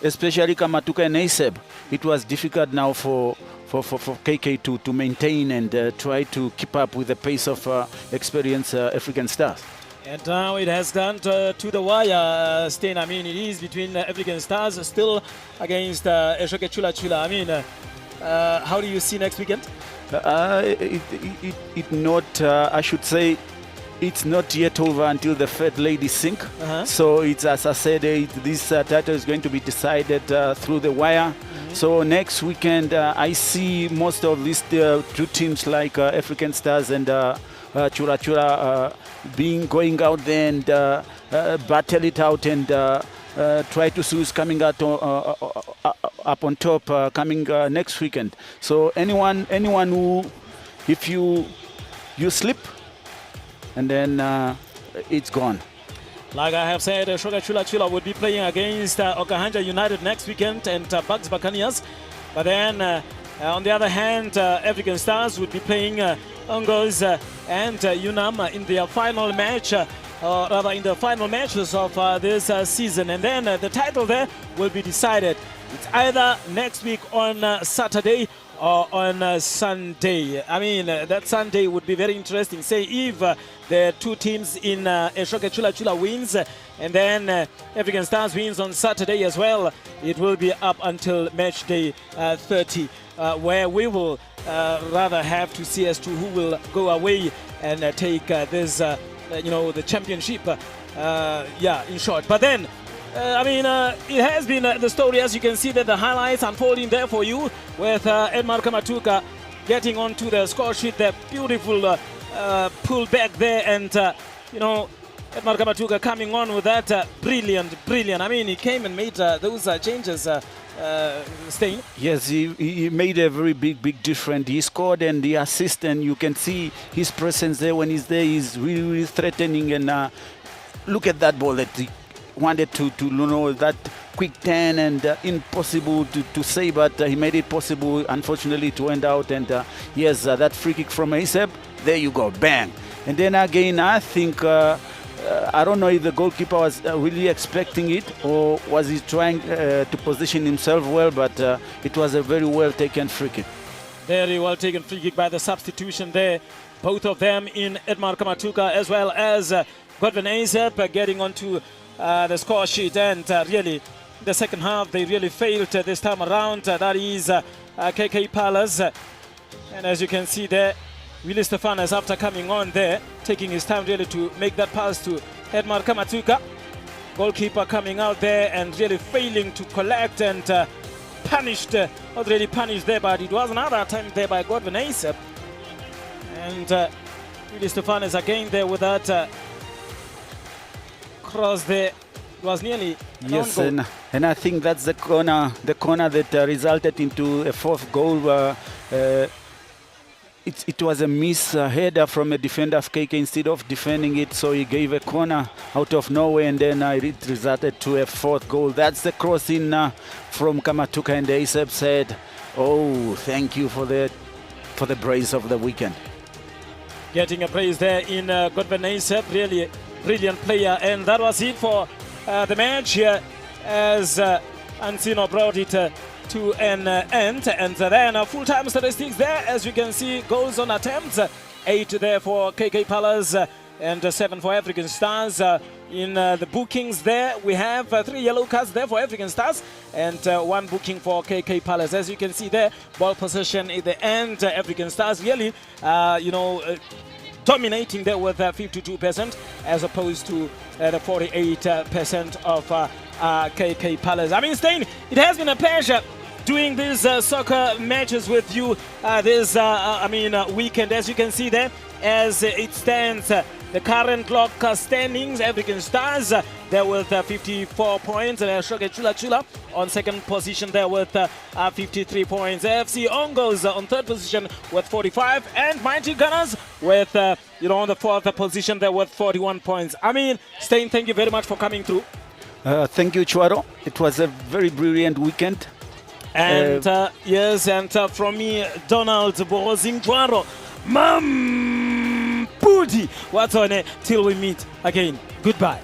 especially Kamatuka and Aseb, it was difficult now for KK to maintain and try to keep up with the pace of experienced African Stars. And now it has gone to the wire, Stein. I mean, it is between African Stars still against Eshoke Chula Chula. I mean, how do you see next weekend? I should say, it's not yet over until the third lady sink. So it's, as I said, this title is going to be decided through the wire. So next weekend, I see most of these 2 teams like African Stars and Chura Chura going out there and battle it out and try to see who's coming out up on top coming next weekend. So anyone who, if you slip, and then it's gone. Like I have said, Shoga Chula Chula would be playing against Okahanja United next weekend and Bucks Buccaneers. But then, on the other hand, African Stars would be playing Ongos and Unam in their final match, or rather in the final matches of this season. And then the title there will be decided. It's either next week on Saturday or on Sunday. I mean, that Sunday would be very interesting. Say if the 2 teams in Eshoke Chula Chula wins, and then African Stars wins on Saturday as well, it will be up until match day 30, where we will rather have to see as to who will go away and take this, the championship. In short. But then, it has been the story, as you can see, that the highlights unfolding there for you, with Edmar Kamatuka getting onto the score sheet, the beautiful pull back there, and Edmar Kamatuka coming on with that brilliant. I mean, he came and made those changes. Stein. Yes, he made a very big difference. He scored and the assist, and you can see his presence there. When he's there, he's really threatening. And look at that ball that he wanted to that quick turn, and impossible to say, but he made it possible. Unfortunately, it went out. And yes, that free kick from Aseb, there you go, bang. And then again, I think I don't know if the goalkeeper was really expecting it, or was he trying to position himself well, but it was a very well taken free kick. Very well taken free kick by the substitution there. Both of them in Edmar Kamatuka as well as Godwin Asep getting onto the score sheet. And really, the second half, they really failed this time around. That is KK Palace. And as you can see there, Willie Stefanes, after coming on there, taking his time really to make that pass to Edmar Kamatuka. Goalkeeper coming out there and really failing to collect and punished, not really punished there, but it was another attempt there by Godwin Aesop. And Willie Stefanes again there with that cross there. It was nearly yes, and I think that's the corner that resulted into a fourth goal. It was a miss header from a defender of KK instead of defending it, so he gave a corner out of nowhere, and then it resulted to a fourth goal. That's the cross in from Kamatuka, and Aesop said, "Oh, thank you for the brace of the weekend." Getting a praise there in Godwin Aesop, really a brilliant player, and that was it for the match here as Ancino brought it to an end. And then full-time statistics there, as you can see, goals on attempts, 8 there for KK Palace and 7 for African Stars. In the bookings there, we have 3 yellow cards there for African Stars and 1 booking for KK Palace. As you can see there, ball possession at the end, African Stars really, dominating there with 52% as opposed to the 48% of KK Palace. I mean, Stein, it has been a pleasure doing these soccer matches with you this weekend. As you can see there, as it stands, the current clock standings, African Stars there with 54 points, and Shoke Chula Chula on second position there with 53 points. AFC Ongos on third position with 45, and Mighty Gunners with on the fourth position there with 41 points. I mean, Stein, thank you very much for coming through. Thank you, Chwaro. It was a very brilliant weekend. And yes, and from me, Donald Borozingwaro, Mam Pudi, what's on it? Till we meet again. Goodbye.